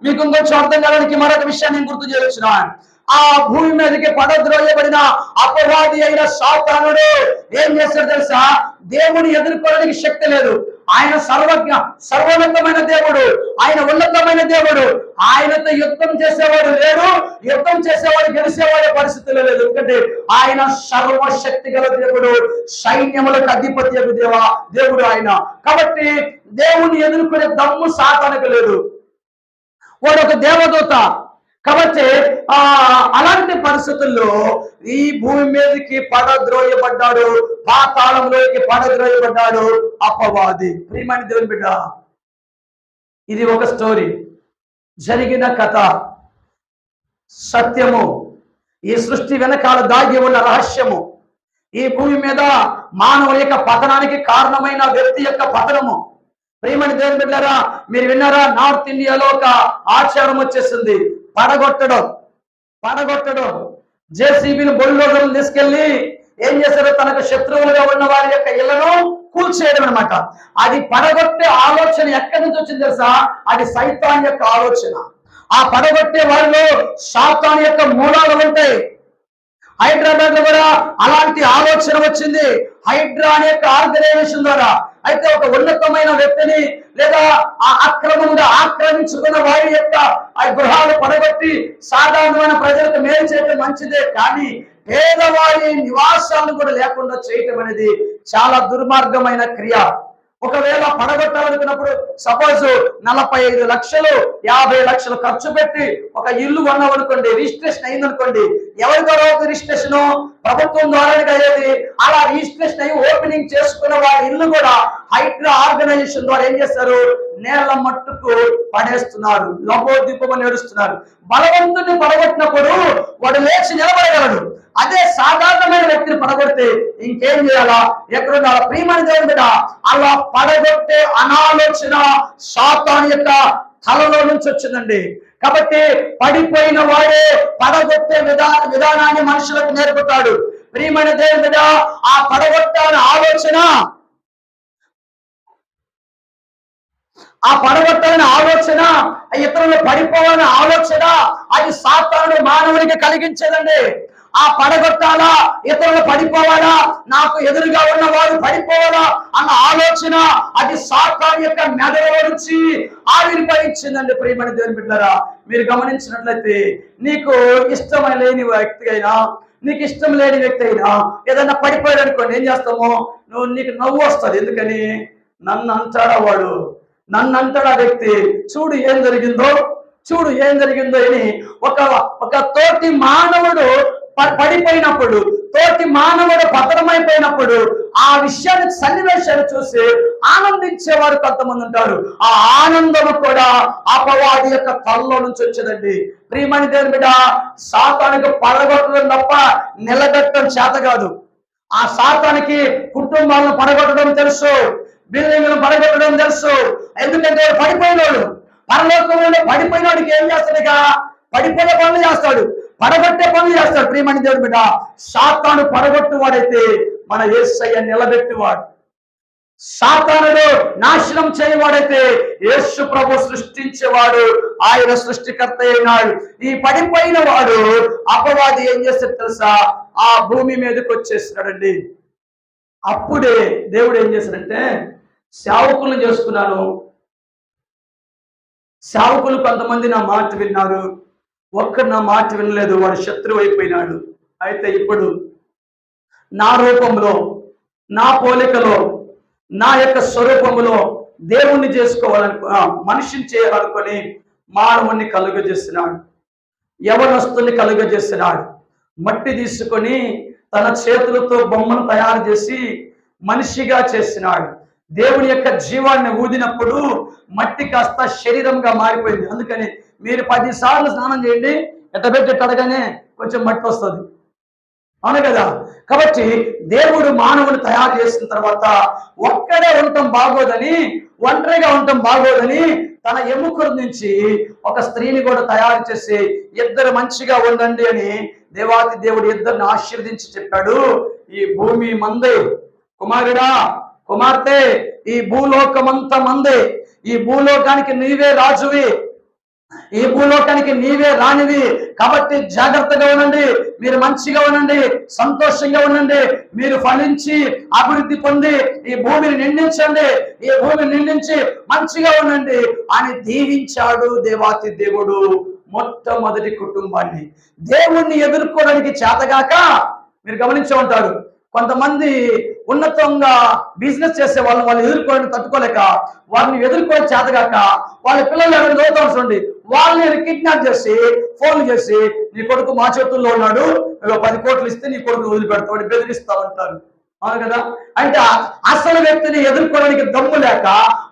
మీకు ఇంకొంచెం అర్థం కావడానికి మరొక విషయాన్ని నేను గుర్తు చేస్తున్నాను. ఆ భూమి మీదకి పడద్రోయబడిన అపవాది అయిన సాతానుడు ఏం చేస్తాడు తెలుసా? దేవుని ఎదుర్కోవడానికి శక్తి లేదు. ఆయన సర్వజ్ఞ, సర్వోన్నతమైన దేవుడు, ఆయన ఉన్నతమైన దేవుడు. ఆయనతో యుద్ధం చేసేవాడు లేడు, యుద్ధం చేసేవాడు గెలిచేవాడే పరిస్థితుల్లో లేదు. ఎందుకంటే ఆయన సర్వశక్తి గల దేవుడు, సైన్యములకు అధిపతి దేవుడు ఆయన. కాబట్టి దేవుని ఎదుర్కొనే దమ్ము సాతానుకు లేదు. వాడు ఒక దేవదూత. కాబట్టి అలాంటి పరిస్థితుల్లో ఈ భూమి మీదకి పడద్రోయబడ్డాడు, పాతాళంలోకి పడద్రోయబడ్డాడు అపవాది. ప్రియమైన దేవుని బిడ్డ, ఇది ఒక స్టోరీ, జరిగిన కథ, సత్యము. ఈ సృష్టి వెనకాల దాగి ఉన్న రహస్యము. ఈ భూమి మీద మానవుల యొక్క పతనానికి కారణమైన వ్యక్తి యొక్క పతనము. ప్రియమైన దేవుని బిడ్డలారా, మీరు విన్నారా? నార్త్ ఇండియాలో ఒక ఆచారం వచ్చేసింది, పడగొట్టడం. జేసీబీని బొల్లోజులను తీసుకెళ్లి ఏం చేశారు? తనకు శత్రువులుగా ఉన్న వారి యొక్క ఇళ్లను కూల్చేయడం అనమాట. అది పడగొట్టే ఆలోచన ఎక్కడి నుంచి వచ్చింది తెలుసా? అది సైతాన్ యొక్క ఆలోచన. ఆ పడగొట్టే వారిలో సాతాన్ యొక్క మూలాలు ఉంటాయి. హైదరాబాద్ లో కూడా అలాంటి ఆలోచన వచ్చింది, హైడ్రా అనే ఆర్గనైజేషన్ ద్వారా. అయితే ఒక ఉన్నతమైన వ్యక్తిని లేదా ఆ అక్రమంగా ఆక్రమించుకున్న వారి యొక్క ఆ గృహాలు పడగొట్టి సాధారణమైన ప్రజలకు మేలు చేయడం మంచిదే, కానీ పేదవారి నివాసాలను కూడా లేకుండా చేయటం అనేది చాలా దుర్మార్గమైన క్రియ. ఒకవేళ పడగొట్టాలనుకున్నప్పుడు సపోజ్ 45 లక్షలు 50 లక్షలు ఖర్చు పెట్టి ఒక ఇల్లు కొన్నాం అనుకోండి, రిజిస్ట్రేషన్ అయిందనుకోండి, ఎవరి ద్వారా రిజిస్ట్రేషన్? ప్రభుత్వం ద్వారానే అయ్యేది. అలా రిజిస్ట్రేషన్ అయ్యి ఓపెనింగ్ చేసుకున్న వారి ఇల్లు కూడా హైడ్రా ఆర్గనైజేషన్ ద్వారా ఏం చేస్తారు? నేల మట్టుకు పడేస్తున్నారు, లబోదీపమని ఏడుస్తున్నారు. బలవంతుని పడగొట్టినప్పుడు వాడు లేచి నిలబడగలడు. అదే సాధారణమైన వ్యక్తిని పడగొడితే ఇంకేం చేయాలా? ఎక్కడుండాలా? ప్రియమైన దేవుని బిడ్డ, అలా పడగొట్టే అనాలోచన సాతాను యొక్క తలలో నుంచి వచ్చిందండి. కాబట్టి పడిపోయిన వాడే పడగొట్టే విధానాన్ని మనుషులకు నేర్పుతాడు. ప్రియమైన దేవుని బిడ్డ, ఆ పడగొట్టాలని ఆలోచన, ఇతరులు పడిపోవాలని ఆలోచన, అది సాతాను మానవునికి కలిగించేదండి. ఆ పడగొట్టాలా, ఇతరులు పడిపోవాలా, నాకు ఎదురుగా ఉన్న వారు పడిపోవాలా అన్న ఆలోచన, అది సాతాను యొక్క మెదడులో నుంచి ఆవిర్భవించిందండి. ప్రియమైన దేవుని బిడ్డలారా, మీరు గమనించినట్లయితే నీకు ఇష్టమైన లేని వ్యక్తి అయినా, నీకు ఇష్టం లేని వ్యక్తి అయినా ఏదైనా పడిపోయాడు అనుకోండి, ఏం చేస్తాము? నీకు నవ్వు వస్తుంది. ఎందుకని? నన్ను అంటాడా వాడు, నన్ను అంటాడా వ్యక్తి, చూడు ఏం జరిగిందో అని ఒక తోటి మానవుడు పడిపోయినప్పుడు తోటి మానవుడు పతనమైపోయినప్పుడు ఆ విషయాన్ని సన్నివేశాలు చూసి ఆనందించేవారు కొంతమంది ఉంటారు. ఆ ఆనందము కూడా అపవాది యొక్క తలలో నుంచి వచ్చేదండి. ప్రియమణి దేవుని బిడ్డ, సాతానుకు పడగొట్టడం తప్ప నిలబెట్టడం చేత కాదు. ఆ సాతానికి కుటుంబాలను పడగొట్టడం తెలుసు, బిల్డింగ్లను పడగొట్టడం తెలుసు. ఎందుకంటే పడిపోయినోడు, పరలోకంలో పడిపోయినోడికి ఏం చేస్తాడుగా? పడిపోయే పనులు చేస్తాడు, పడగొట్టే పనులు చేస్తాడు. ప్రియమణి దేవుని బిడ్డ, సాతాను పడగొట్టువాడైతే మన యేసయ్య నిలబెట్టువాడు. సాతానుడు నాశనం చేయవాడైతే యేసు ప్రభు సృష్టించేవాడు, ఆయన సృష్టికర్త అయినాడు. ఈ పడిపోయిన వాడు అపవాది ఏం చేస్తాడు తెలుసా? ఆ భూమి మీదకి వచ్చేస్తున్నాడండి. అప్పుడే దేవుడు ఏం చేశాడంటే, సేవకులను చేసుకున్నాను. సేవకులు కొంతమంది నా మాట విన్నారు, ఒక్కడు నా మాట వినలేదు, వాడు శత్రువు అయిపోయినాడు. అయితే ఇప్పుడు నా రూపంలో, నా పోలికలో, నా యొక్క స్వరూపములో దేవుణ్ణి మనిషిని చేయాలనుకొని మానవుణ్ణి కలుగజేస్తున్నాడు, యవనస్తుని కలుగజేస్తున్నాడు. మట్టి తీసుకొని తన చేతులతో బొమ్మను తయారు చేసి మనిషిగా చేసినాడు. దేవుని యొక్క జీవాన్ని ఊదినప్పుడు మట్టి కాస్త శరీరంగా మారిపోయింది. అందుకని మీరు 10 సార్లు స్నానం చేయండి, ఎట్టబెట్టి అడగానే కొంచెం మట్టి వస్తుంది, అవును కదా? కాబట్టి దేవుడు మానవుని తయారు చేసిన తర్వాత ఒక్కడే ఉండటం బాగోదని, ఒంటరిగా ఉండటం బాగోదని తన ఎముకల నుంచి ఒక స్త్రీని కూడా తయారు చేసి ఇద్దరు మంచిగా ఉండండి అని దేవాతి దేవుడు ఇద్దరిని ఆశీర్వదించి చెప్పాడు. ఈ భూమి మందే, కుమారుడా కుమార్తె, ఈ భూలోకమంతా మందే, ఈ భూలోకానికి నీవే రాజువి, ఈ భూలోకానికి నీవే రానివి. కాబట్టి జాగ్రత్తగా ఉండండి, మీరు మంచిగా ఉండండి, సంతోషంగా ఉండండి, మీరు ఫలించి అభివృద్ధి పొంది ఈ భూమిని నిండించండి, ఈ భూమిని నిండించి మంచిగా ఉండండి అని దీవించాడు దేవాతి దేవుడు మొట్టమొదటి కుటుంబాన్ని. దేవుణ్ణి ఎదుర్కోవడానికి చేతగాక మీరు గమనించే ఉంటారు, కొంతమంది ఉన్నతంగా బిజినెస్ చేసే వాళ్ళు ఎదుర్కోవడానికి తట్టుకోలేక, వారిని ఎదుర్కోవడం చేతగాక వాళ్ళ పిల్లలు ఎవరైనా చదువుతాండి, వాళ్ళని కిడ్నాప్ చేసి ఫోన్లు చేసి నీ కొడుకు మా చేతుల్లో ఉన్నాడు, 10 కోట్లు ఇస్తే నీ కొడుకుని వదిలిపెడతాడు, బెదిరిస్తామంటారు, అవును కదా? అంటే అసలు వ్యక్తిని ఎదుర్కోవడానికి దమ్ము లేక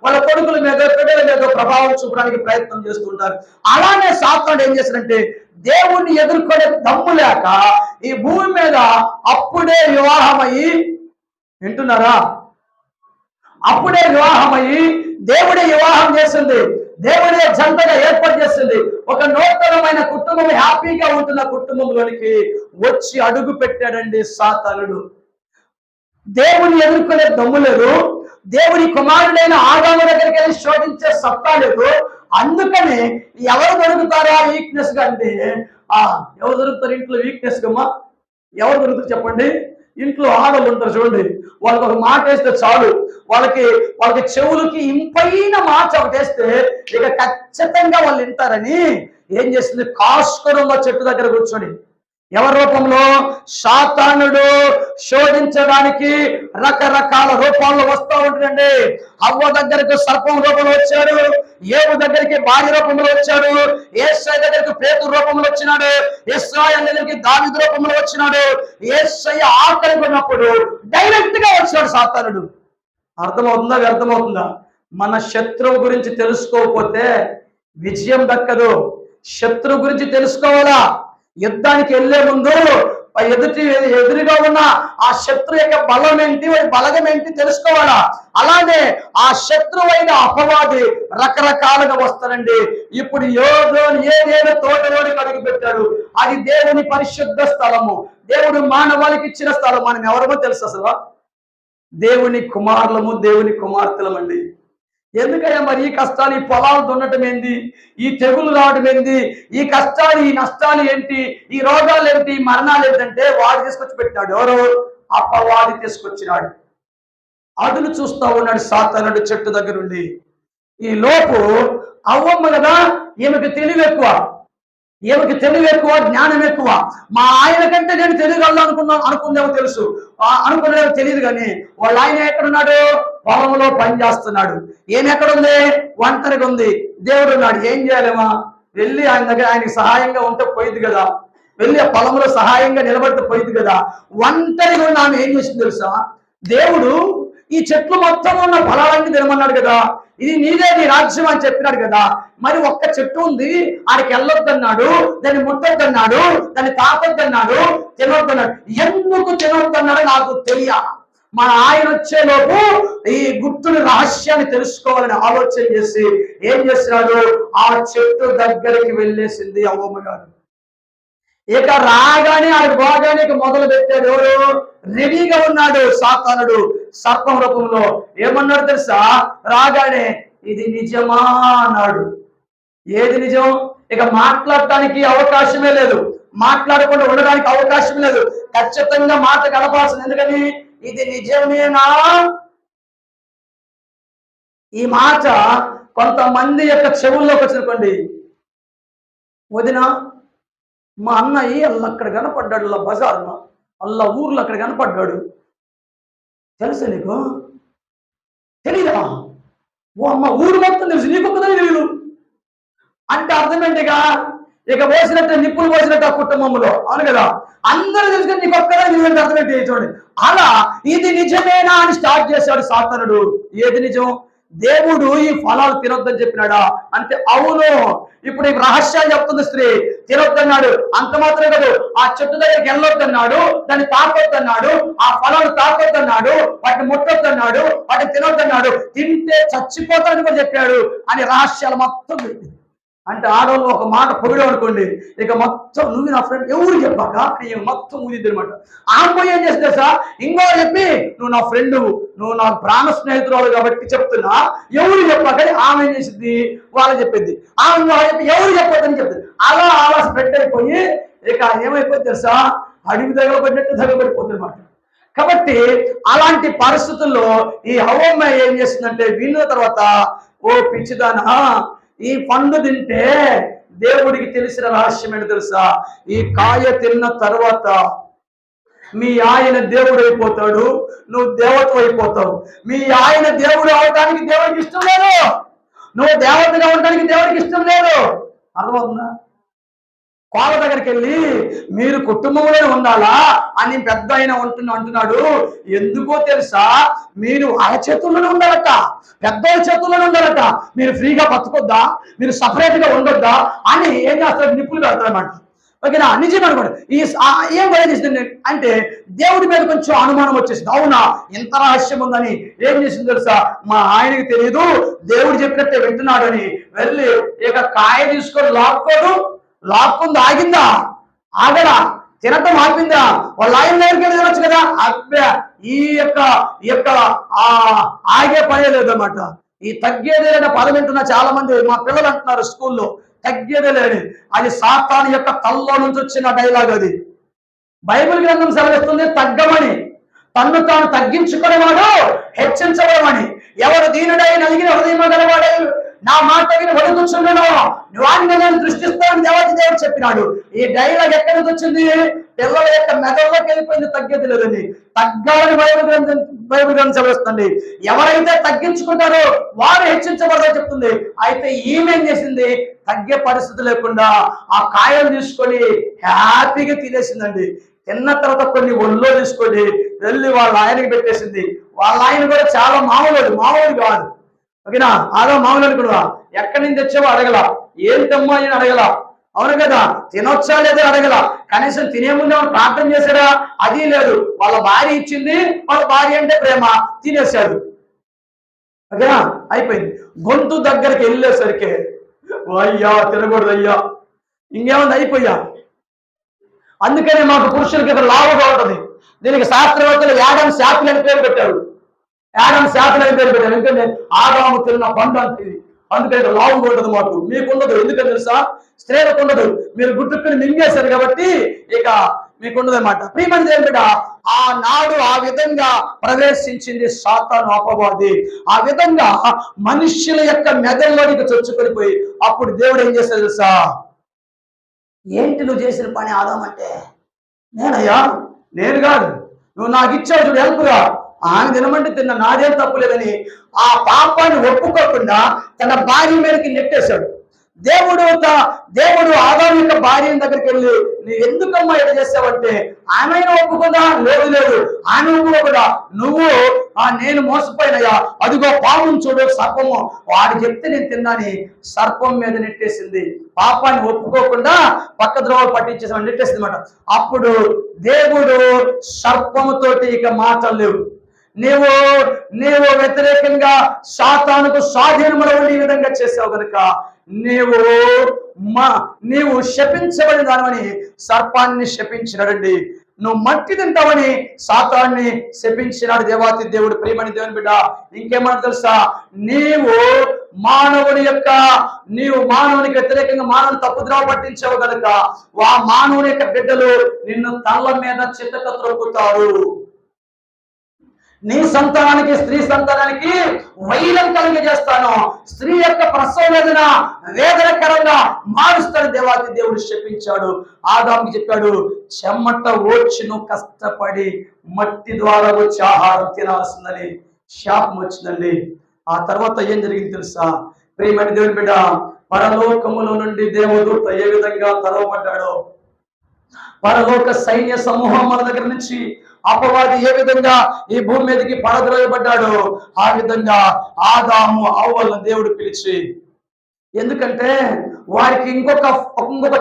వాళ్ళ కొడుకుల మీద పిల్లల మీద ప్రభావం చూపడానికి ప్రయత్నం చేస్తుంటారు. అలానే సాతానుడు ఏం చేశాడంటే, దేవుణ్ణి ఎదుర్కొనే దమ్ము లేక ఈ భూమి మీద అప్పుడే వివాహమయ్యి, వింటున్నారా? అప్పుడే వివాహమయ్యి దేవుడే వివాహం చేసింది, దేవుడే జంటగా ఏర్పాటు చేసింది. ఒక నూతనమైన కుటుంబం, హ్యాపీగా ఉంటున్న కుటుంబంలోనికి వచ్చి అడుగు పెట్టాడండి సాతానుడు. దేవుని ఎదుర్కొనే దమ్ము లేదు, దేవుని కుమారుడైన ఆదాము దగ్గరికి వెళ్ళి శోధించే సత్తా లేదు. అందుకని ఎవరు దొరుకుతారా వీక్నెస్ గా అంటే, ఎవరు దొరుకుతారు ఇంట్లో వీక్నెస్ గమ్మా? ఎవరు దొరుకుతారు చెప్పండి? ఇంట్లో ఆడలు ఉంటారు చూడండి, వాళ్ళకి ఒక మాట వేస్తే చాలు, వాళ్ళకి చెవులకి ఇంపైన మాట ఒకటి వేస్తే ఇక ఖచ్చితంగా వాళ్ళు వింటారని ఏం చేస్తుంది, కాస్కరంలో చెట్టు దగ్గర కూర్చొని ఎవరి రూపంలో? సాతానుడు శోధించడానికి రకరకాల రూపాల్లో వస్తూ ఉంటుందండి. హవ్వ దగ్గరికి సర్పం రూపంలో వచ్చాడు, ఏవు దగ్గరికి భార్య రూపంలో వచ్చాడు, యేసయ్య దగ్గరికి పేతురు రూపంలో వచ్చినాడు, ఇశ్రాయేలు దగ్గరికి దావీదు రూపంలో వచ్చినాడు. యేసయ్య ఆకలి కొన్నప్పుడు డైరెక్ట్ గా వచ్చాడు సాతానుడు. అర్థమవుతుందా? వ్యర్థమవుతుందా? మన శత్రువు గురించి తెలుసుకోకపోతే విజయం దక్కదు. శత్రువు గురించి తెలుసుకోవాలా? యుద్ధానికి వెళ్లే ముందు ఎదురుగా ఉన్న ఆ శత్రు యొక్క బలం ఏంటి, వాడి బలగం ఏంటి తెలుసుకోవాలా? అలానే ఆ శత్రువైన అపవాది రకరకాలుగా వస్తారండి. ఇప్పుడు ఏదేదో తోటలోనికి అడుగు పెట్టాడు, అది దేవుని పరిశుద్ధ స్థలము, దేవుడు మానవాళికి ఇచ్చిన స్థలం. మనం ఎవరమో తెలుసు అసలు? దేవుని కుమారులము, దేవుని కుమార్తెలమండి. ఎందుకయ్యా మరి ఈ కష్టాలు, ఈ పొలాలు దున్నటం ఏంది, ఈ తెగులు రావడం ఏంది, ఈ కష్టాలు ఈ నష్టాలు ఏంటి, ఈ రోగాలు ఏంటి, ఈ మరణాలు ఏంటంటే వాడు తీసుకొచ్చి పెట్టినాడు. ఎవరు? అపవాది తీసుకొచ్చినాడు. అదును చూస్తా ఉన్నాడు సాతానుడు చెట్టు దగ్గర ఉండి. ఈ లోపు అవ్వమ్మ కదా, ఈమెకి తెలివి ఎక్కువ, జ్ఞానం ఎక్కువ. మా ఆయన కంటే నేను తెలియగలను అనుకుందేమో తెలుసు, అనుకునేమో తెలియదు. కానీ వాళ్ళ ఆయన ఎక్కడున్నాడు? పొలంలో పని చేస్తున్నాడు. ఏమి ఎక్కడుంది? ఒంటరిగా ఉంది. దేవుడు ఉన్నాడు. ఏం చేయాలేమా? వెళ్ళి ఆయన దగ్గర ఆయనకి సహాయంగా ఉంటే పోయింది కదా. వెళ్ళి ఆ పొలంలో సహాయంగా నిలబడితే పోయింది కదా. ఒంటరిగా ఉన్న ఆమె ఏం చేసింది తెలుసా? దేవుడు ఈ చెట్లు మొత్తం ఉన్న ఫలాలన్నీ తినమన్నాడు కదా, ఇది నీదే, నీ రాజ్యం అని చెప్పినాడు కదా, మరి ఒక్క చెట్టు ఉంది, ఆడికి వెళ్ళొద్దన్నాడు, దాన్ని ముట్టొద్దన్నాడు, దాన్ని తాకొద్దన్నాడు, తినొద్దన్నాడు. ఎందుకు తినొద్దన్నాడో నాకు తెలియాలి. మన ఆయన వచ్చేలోపు ఈ గుర్తుని రహస్యాన్ని తెలుసుకోవాలని ఆలోచన చేసి ఏం చేసినాడు, ఆ చెట్టు దగ్గరికి వెళ్ళేసింది అవ్వమ్మ గారు. ఇక రాగానే ఆడికి పోగానే ఇక మొదలు పెట్టాడు. ఎవరు? రెడీగా ఉన్నాడు సాతానుడు సర్పం రూపంలో. ఏమన్నాడు తెలుసా? రాగానే ఇది నిజమా అన్నాడు. ఏది నిజం? ఇక మాట్లాడటానికి అవకాశమే లేదు, మాట్లాడకుండా ఉండడానికి అవకాశం లేదు. ఖచ్చితంగా మాట కలపాల్సింది. ఎందుకని? ఇది నిజమేనా? ఈ మాట కొంతమంది యొక్క చెవుల్లోకి వచ్చినకోండి, వదిన మా అన్నయ్య అల్ల అక్కడ కనపడ్డాడు, అల్ల బజార్లో, అల్ల ఊర్లో అక్కడ కనపడ్డాడు, తెలుసా నీకు? తెలీదా? ఓ అమ్మ, ఊరు మొత్తం తెలుసు, నీకు ఒక్కదాని తెలియదు అంటే అర్థమేంటిగా? ఇక పోసినట్టు నిప్పులు పోసినట్టు ఆ కుటుంబంలో, అవును కదా, అందరూ తెలుసుకొని నీకు ఒక్కదాని తెలియదు. అర్థమేంటి చూడండి. అలా ఇది నిజమేనా అని స్టార్ట్ చేశాడు సాతానుడు. ఏది నిజం? దేవుడు ఈ ఫలాలు తినొద్దని చెప్పినాడా అంటే అవును. ఇప్పుడు ఈ రహస్యాలు చెప్తుంది స్త్రీ. తినొద్దన్నాడు, అంత మాత్రమే కాదు, ఆ చెట్టు దగ్గరికి వెళ్ళొద్దన్నాడు, దాన్ని తాకొద్దన్నాడు, ఆ ఫలాలు తాకొద్దన్నాడు, వాటిని ముట్టొద్దన్నాడు, వాటిని తినొద్దన్నాడు, తింటే చచ్చిపోతాడని కూడా చెప్పాడు అని రహస్యాలు మొత్తం పెట్టింది. అంటే ఆడవాళ్ళు ఒక మాట పొగిడావు అనుకోండి, ఇక మొత్తం నువ్వు నా ఫ్రెండ్ ఎవరు చెప్పాక మొత్తం ఊదిద్ది అనమాట. ఆమె ఏం చేస్తే సార్ ఇంకో చెప్పి నువ్వు నా ఫ్రెండ్, నువ్వు నాకు ప్రాణ స్నేహితురాలు కాబట్టి చెప్తున్నా, ఎవరు చెప్పాక ఆమె ఏం చేసింది? వాళ్ళు చెప్పింది. ఆమె చెప్పి ఎవరు చెప్పొద్దని చెప్తుంది. అలా అలా స్ప్రెడ్ అయిపోయి ఇక ఏమైపోతుంది తెలుసా? అడిగి తగలబడినట్టు తగలబడిపోతుంది అనమాట. కాబట్టి అలాంటి పరిస్థితుల్లో ఈ హవ్వమ్మ ఏం చేస్తుందంటే విన్న తర్వాత, ఓ పిచ్చిదానా, ఈ పండు తింటే దేవుడికి తెలిసిన రహస్యం ఏంటో తెలుసా? ఈ కాయ తిన్న తర్వాత మీ ఆయన దేవుడు అయిపోతాడు, నువ్వు దేవత అయిపోతావు. మీ ఆయన దేవుడు అవడానికి దేవుడికి ఇష్టం లేదు, నువ్వు దేవతగా ఉండడానికి దేవుడికి ఇష్టం లేదు. అర్థమవుతుందా? కోళ్ళ దగ్గరికి వెళ్ళి మీరు కుటుంబంలో ఉండాలా అని పెద్ద ఆయన అంటున్నాడు. ఎందుకో తెలుసా? మీరు వాళ్ళ చేతుల్లోనే ఉండాలట, పెద్దోళ్ళ చేతుల్లోనే ఉండాలట. మీరు ఫ్రీగా బతకొద్దా, మీరు సపరేట్గా ఉండొద్దా అని ఏం చేస్తారు? నిప్పులు పెడతారన్నమాట. ఓకేనా? నిజం అనుకోండి. ఏం చేసింది అంటే దేవుడి మీద కొంచెం అనుమానం వచ్చేసింది. అవునా, ఇంత రహస్యం ఉందని. ఏం చేసింది తెలుసా? మా ఆయనకి తెలియదు, దేవుడు చెప్పినట్టే వింటున్నాడు అని వెళ్ళి ఇక కాయ తీసుకొని లాక్కుంది. ఆగిందా? ఆగడా? తినటం ఆపిందా? వాళ్ళ ఆయన దగ్గరికి వెళ్ళి తినొచ్చు కదా. అబ్బా, ఈ యొక్క ఆగే పనే లేదన్నమాట. ఈ తగ్గేదే అనే పదం వింటున్నా చాలా మంది మా పిల్లలు అంటున్నారు స్కూల్లో, తగ్గేదే లేని. అది సాతాను యొక్క తల్లో నుంచి వచ్చిన డైలాగ్. అది బైబిల్ గ్రంథం సెలవిస్తుంది తగ్గమని. తన్ను తాను తగ్గించుకునేవాడు హెచ్చించబడమని. ఎవరు దీనుడై నలిగిన హృదయం గలవాడై నా మాట విని వదులుచుండెను, వాడిని నేను దృష్టిస్తానని దేవుడు చెప్పినాడు. ఈ డైలాగ్ ఎక్కడి నుంచి వచ్చింది? పిల్లల యొక్క మెదడులోకి వెళ్ళిపోయింది. తగ్గేది లేదండి. తగ్గాలని బైబిల్ గ్రంథం సెలవిస్తుంది. ఎవరైతే తగ్గించుకుంటారో వారు హెచ్చించబడదని చెప్తుంది. అయితే ఈమె ఏం చేసింది? తగ్గే పరిస్థితి లేకుండా ఆ కాయలు తీసుకొని హ్యాపీగా తినేసిందండి. తిన్న తర్వాత కొన్ని ఒళ్ళో తీసుకొని వెళ్ళి వాళ్ళ ఆయనకి పెట్టేసింది. వాళ్ళ ఆయన కూడా చాలా మామూలు కాదు. ఓకేనా? ఆదో మామూలు అనుకున్నా. ఎక్కడి నుంచి తెచ్చావో అడగల, ఏంటమ్మా అని అడగల, అవును కదా, తినొచ్చా లేదా అడగల, కనీసం తినే ముందు ప్రార్థన చేశాడా? అది లేదు. వాళ్ళ భార్య ఇచ్చింది, వాళ్ళ భార్య అంటే ప్రేమ, తినేశాడు. ఓకేనా? అయిపోయింది. గొంతు దగ్గరికి వెళ్ళేసరికి అయ్యా తినకూడదు, అయ్యా ఇంకేముంది, అయిపోయా. అందుకనే మాకు పురుషులకి ఇక్కడ లావుగా ఉంటుంది. దీనికి శాస్త్రవేత్తలు యాడమ్ శాపిల్ అని పేరు పెట్టారు. యాడమ్ శాపిల్ అని పేరు పెట్టారు. ఎందుకంటే ఆదాము తిన్న పండు అంటే అందుకని లావుగా ఉంటుంది మాకు. మీకు ఉండదు. ఎందుకని తెలుసా? స్త్రీలకు ఉండదు. మీరు గుట్టుకుని మింగేశారు కాబట్టి ఇక మీకు ఉండదు అనమాట. ప్రియమైన దేవుని బిడ్డ, ఆనాడు ఆ విధంగా ప్రవేశించింది సాతాను అపవాది. ఆ విధంగా మనుష్యుల యొక్క మెదల్లోనికి చొచ్చుకొని అప్పుడు దేవుడు ఏం చేశాడు తెలుసా? ఏంటి నువ్వు చేసిన పని ఆదామంటే? నేనయ్యా, నేను కాదు, నువ్వు నాకు ఇచ్చావు చూడు హెల్ప్గా, ఆమె తినమంటే తిన్నా, నాదేం తప్పు లేదని ఆ పాపాన్ని ఒప్పుకోకుండా తన భార్య మీదకి నెట్టేశాడు. దేవుడు ఆదాము యొక్క భార్య దగ్గరికి వెళ్ళి, నువ్వు ఎందుకమ్మా ఇట్లా చేసావంటే, ఆమె ఒప్పుకుందా? లేదు లేదు, ఆమె ఒప్పుకోకుండా, నువ్వు నేను మోసపోయినయా, అదిగో పాపం చూడు, సర్పము, వాడు చెప్తే నేను తిన్నాని సర్పం మీద నెట్టేసింది. పాపాన్ని ఒప్పుకోకుండా పక్క ద్రోవ పట్టించేసి నెట్టేసింది అనమాట. అప్పుడు దేవుడు సర్పముతోటి ఇక మాటలు లేవు. నీవు వ్యతిరేకంగా సాతానుకు స్వాధీనములో ఉండి ఈ విధంగా చేసావు కనుక నీవు శపించబడిన దానివని సర్పాన్ని శపించినాడండి. నువ్వు మట్టి తింటావని సాతాన్ని శపించినాడు దేవాతి దేవుడు. ప్రియమని దేవుని బిడ్డ, ఇంకేమన్నా తెలుసా? నీవు మానవునికి వ్యతిరేకంగా మానవుని తప్పుద్రోవ పట్టించావు కనుక ఆ మానవుని యొక్క బిడ్డలు నిన్ను తల్ల మీద చిత్తక త్రొక్కుతారు. నీ సంతానానికి స్త్రీ సంతానానికి వైరం కలిగజేస్తాను. స్త్రీ యొక్క ప్రసవ వేదనకరంగా మారుస్తాడు దేవాతి దేవుడు శపించాడు. ఆదాముకి చెప్పాడు, చెమట ఓర్చును కష్టపడి మట్టి ద్వారా వచ్చి ఆహారం తినాల్సిందని శాపం వచ్చిందండి. ఆ తర్వాత ఏం జరిగింది తెలుసా? ప్రియమైన దేవుని బిడ్డ, పరలోకములో నుండి దేవదూత ఏ విధంగా తరవబడ్డాడో, పరలోక సైన్య సమూహం మన దగ్గర నుంచి అపవాది ఏ విధంగా ఈ భూమి మీదకి పడద్రోయబడ్డాడో, ఆ విధంగా ఆదాము అవ్వలను దేవుడు పిలిచి, ఎందుకంటే వారికి ఇంకొక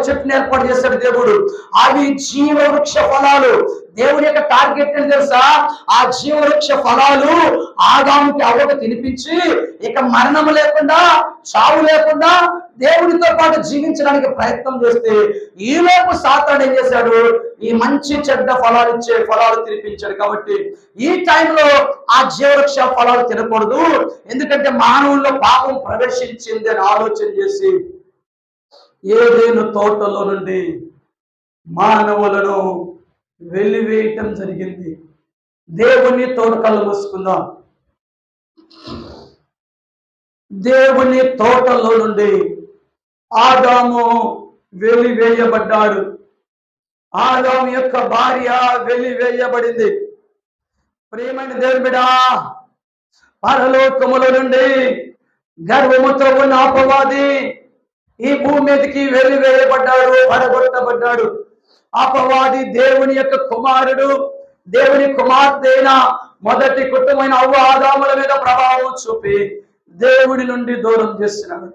చెట్టుని ఏర్పాటు చేశాడు దేవుడు. అవి జీవవృక్ష ఫలాలు. దేవుడి యొక్క టార్గెట్ ఏం తెలుసా? ఆ జీవవృక్ష ఫలాలు ఆదాముకి అవ్వకు తినిపించి ఇక మరణం లేకుండా, చావు లేకుండా దేవుడితో పాటు జీవించడానికి ప్రయత్నం చేస్తే, ఈలోపు సాతాను ఏం చేశాడు? ఈ మంచి చెడ్డ ఫలాలు ఇచ్చే ఫలాలు తినిపించాడు. కాబట్టి ఈ టైంలో ఆ జీవవృక్ష ఫలాలు తినకూడదు, ఎందుకంటే మానవుల్లో పాపం ప్రవేశించింది అని ఆలోచన చేసి ఏదైనా తోటలో నుండి మానవులను వెలివేయటం జరిగింది. దేవుని తోట కళ్ళు మూసుకుందాం. దేవుని తోటలో నుండి ఆదాము వెలివేయబడ్డాడు. ఆదాము యొక్క భార్య వెలివేయబడింది. ప్రియమైన దేవుని బిడ్డ, పరలోకముల నుండి గర్వముతో ఉన్న అపవాది ఈ భూమి మీదకి వెలివేయబడ్డాడు, పడగొట్టబడ్డాడు. అపవాది దేవుని యొక్క కుమారుడు, దేవుని కుమార్తె అయిన మొదటి కుటుంబమైన అవ్వ ఆదాముల మీద ప్రభావం చూపి దేవుడి నుండి దూరం చేసినాడు.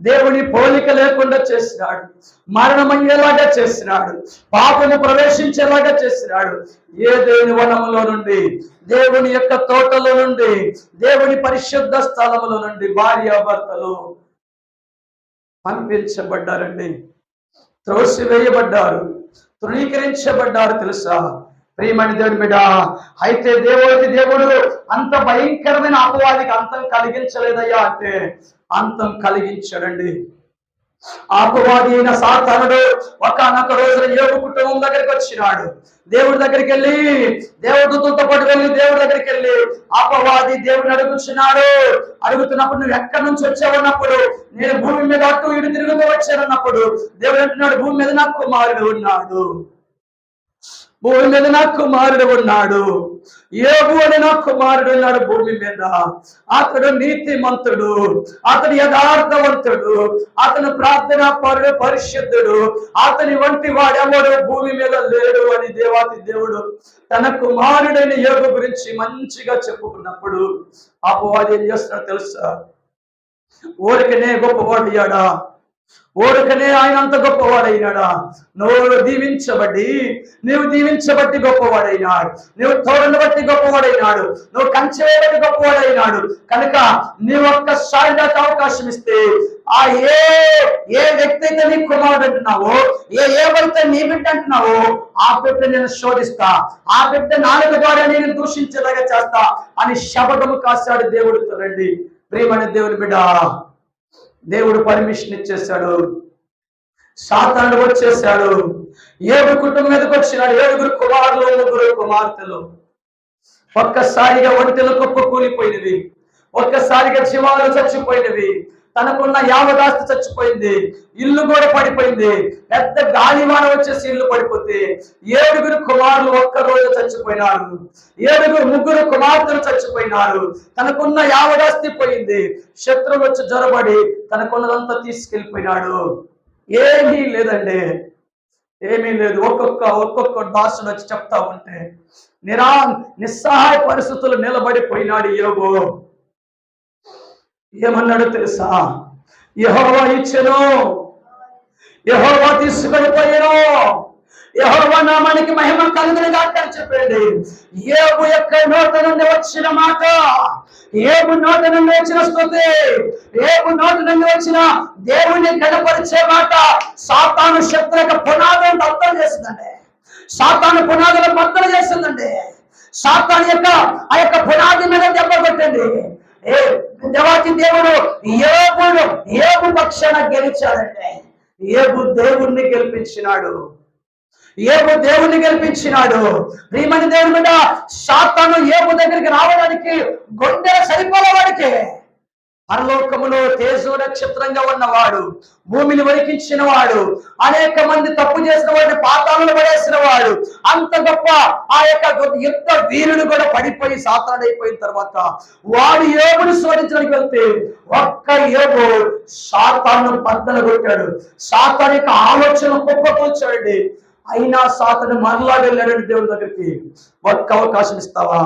దేవుని పోలిక లేకుండా చేసినాడు. మరణమయ్యేలాగా చేసినాడు. పాపము ప్రవేశించేలాగా చేసినాడు. ఏదేని వనములో నుండి, దేవుని యొక్క తోటలో నుండి, దేవుని పరిశుద్ధ స్థలములో నుండి భార్యాభర్తలు పంపించబడ్డారండి. త్రోసివేయబడ్డారు, తృణీకరించబడ్డారు. తెలుసా ప్రియమైన దేవుని బిడ్డ, అయితే దేవుడు అంత భయంకరమైన అపవాదికి అంతం కలిగించలేదయ్యా అంటే అంతం కలిగించాడండి. అపవాది అయిన సాతానుడు ఒకానొక రోజున యోబు కుటుంబం దగ్గరికి వచ్చినాడు. దేవుడి దగ్గరికి వెళ్ళి, దేవదూతలతో పాటు వెళ్ళి దేవుడి దగ్గరికి వెళ్ళి అపవాది దేవుడిని అడుగుతున్నప్పుడు, నువ్వు ఎక్కడి నుంచి వచ్చావన్నప్పుడు, నేను భూమి మీద అటు ఇటు తిరుగుతూ వచ్చానన్నప్పుడు దేవుడు అంటున్నాడు, భూమి మీద నా కుమారుడు ఉన్నాడు, భూమి మీద నా కుమారుడు ఉన్నాడు, యోబు అని నా కుమారుడు ఉన్నాడు భూమి మీద. అతడు నీతిమంతుడు, అతడు యథార్థవంతుడు, అతను ప్రార్థనా పరుడు, పరిశుద్ధుడు, అతని వంటి వాడెవడు భూమి మీద లేడు అని దేవాతి దేవుడు తన కుమారుడైన యోబు గురించి మంచిగా చెప్పుకున్నప్పుడు అపవాది ఏం చేస్తున్నాడు తెలుసా? ఊరికనే గొప్పవాడు అయ్యాడా? ఓడకనే ఆయన అంత గొప్పవాడైనాడా? నువ్వు దీవించబట్టి గొప్పవాడైనాడు. నువ్వు తోడను బట్టి గొప్పవాడైనాడు. నువ్వు కంచె బట్టి గొప్పవాడైనాడు. కనుక నీవు ఒక్కసారి నాకు అవకాశం ఇస్తే ఆ ఏ వ్యక్తి అయితే నీ కుమారుడు అంటున్నావో, ఎవరైతే నీ బిడ్డ అంటున్నావో ఆ బిడ్డ నేను శోధిస్తా, ఆ బిడ్డ నాలుగు ద్వారా నేను దూషించేలాగా చేస్తా అని శపథము కాశాడు దేవుడితో. రండి ప్రియమైన దేవుని బిడ్డ, దేవుడు పర్మిషన్ ఇచ్చేశాడు. సాతానుడు వచ్చేసాడు. 7 కుటుంబం మీదకి వచ్చినాడు. 7 కుమారులు, 3 కుమార్తెలు. ఒక్కసారిగా ఒంటెలు కుప్ప కూలిపోయినవి, ఒక్కసారిగా జీవాలు చచ్చిపోయినవి. తనకున్న యావదాస్తి చచ్చిపోయింది, ఇల్లు కూడా పడిపోయింది. పెద్ద గాలివాన వచ్చేసి ఇల్లు పడిపోతే 7 కుమారులు ఒక్కరోజు చచ్చిపోయినారు. 3 కుమార్తెలు చచ్చిపోయినారు. తనకున్న యావదాస్తి పోయింది. శత్రువు వచ్చి జొరబడి తనకున్నదంతా తీసుకెళ్ళిపోయినాడు. ఏమీ లేదండి, ఏమీ లేదు. ఒక్కొక్క దాసుడు వచ్చి చెప్తా ఉంటే నిస్సహాయ పరిస్థితులు నిలబడిపోయినాడు యోబు. ఏమన్నాడు తెలుసా? యెహోవా ఇచ్చెను, యెహోవా తీసుకొని పోయెను, యెహోవా నామానికి మహిమ కలుగును గాక అని చెప్పండి. యోబు యొక్క నోట నుండి వచ్చిన మాట, యోబు నోట నుండి వచ్చిన స్తుతి, యోబు నోట నుండి వచ్చిన దేవుని గణపరిచే మాట సాతాను శక్తులకు పునాదులను బద్దలు చేసిందండి. సాతాను పునాదులను బద్దలు చేసిందండి. సాతాను ఆ యొక్క పునాది మీద దెబ్బ కొట్టింది. దేవాతి దేవుడు యోబు పక్షాన గెలిచాడంటే యోబు దేవుణ్ణి గెలిపించినాడు. యోబు దేవుణ్ణి గెలిపించినాడు. ప్రియమైన దేవుని మీద సాతాను యోబు దగ్గరికి రావడానికి గుండెల సరిపోలే వాడికి. పరలోకములో తేజో నక్షత్రంగా ఉన్నవాడు, భూమిని వణికించిన వాడు, అనేక మంది తప్పు చేసిన వాడిని పాతాళంలో పడేసిన వాడు, అంత గొప్ప ఆ యొక్క యుద్ధ వీరుడు కూడా పడిపోయి సాతానుడైపోయిన తర్వాత వాడు యోబుని శోధించడానికి వెళ్తే ఒక్క యోబు సాతాను బద్దలు కొట్టాడు. సాతాను యొక్క ఆలోచన కుప్పకూల్చాడండి. అయినా సాతాను మరలా వెళ్ళాడండి దేవుని దగ్గరికి. ఒక్క అవకాశం ఇస్తావా,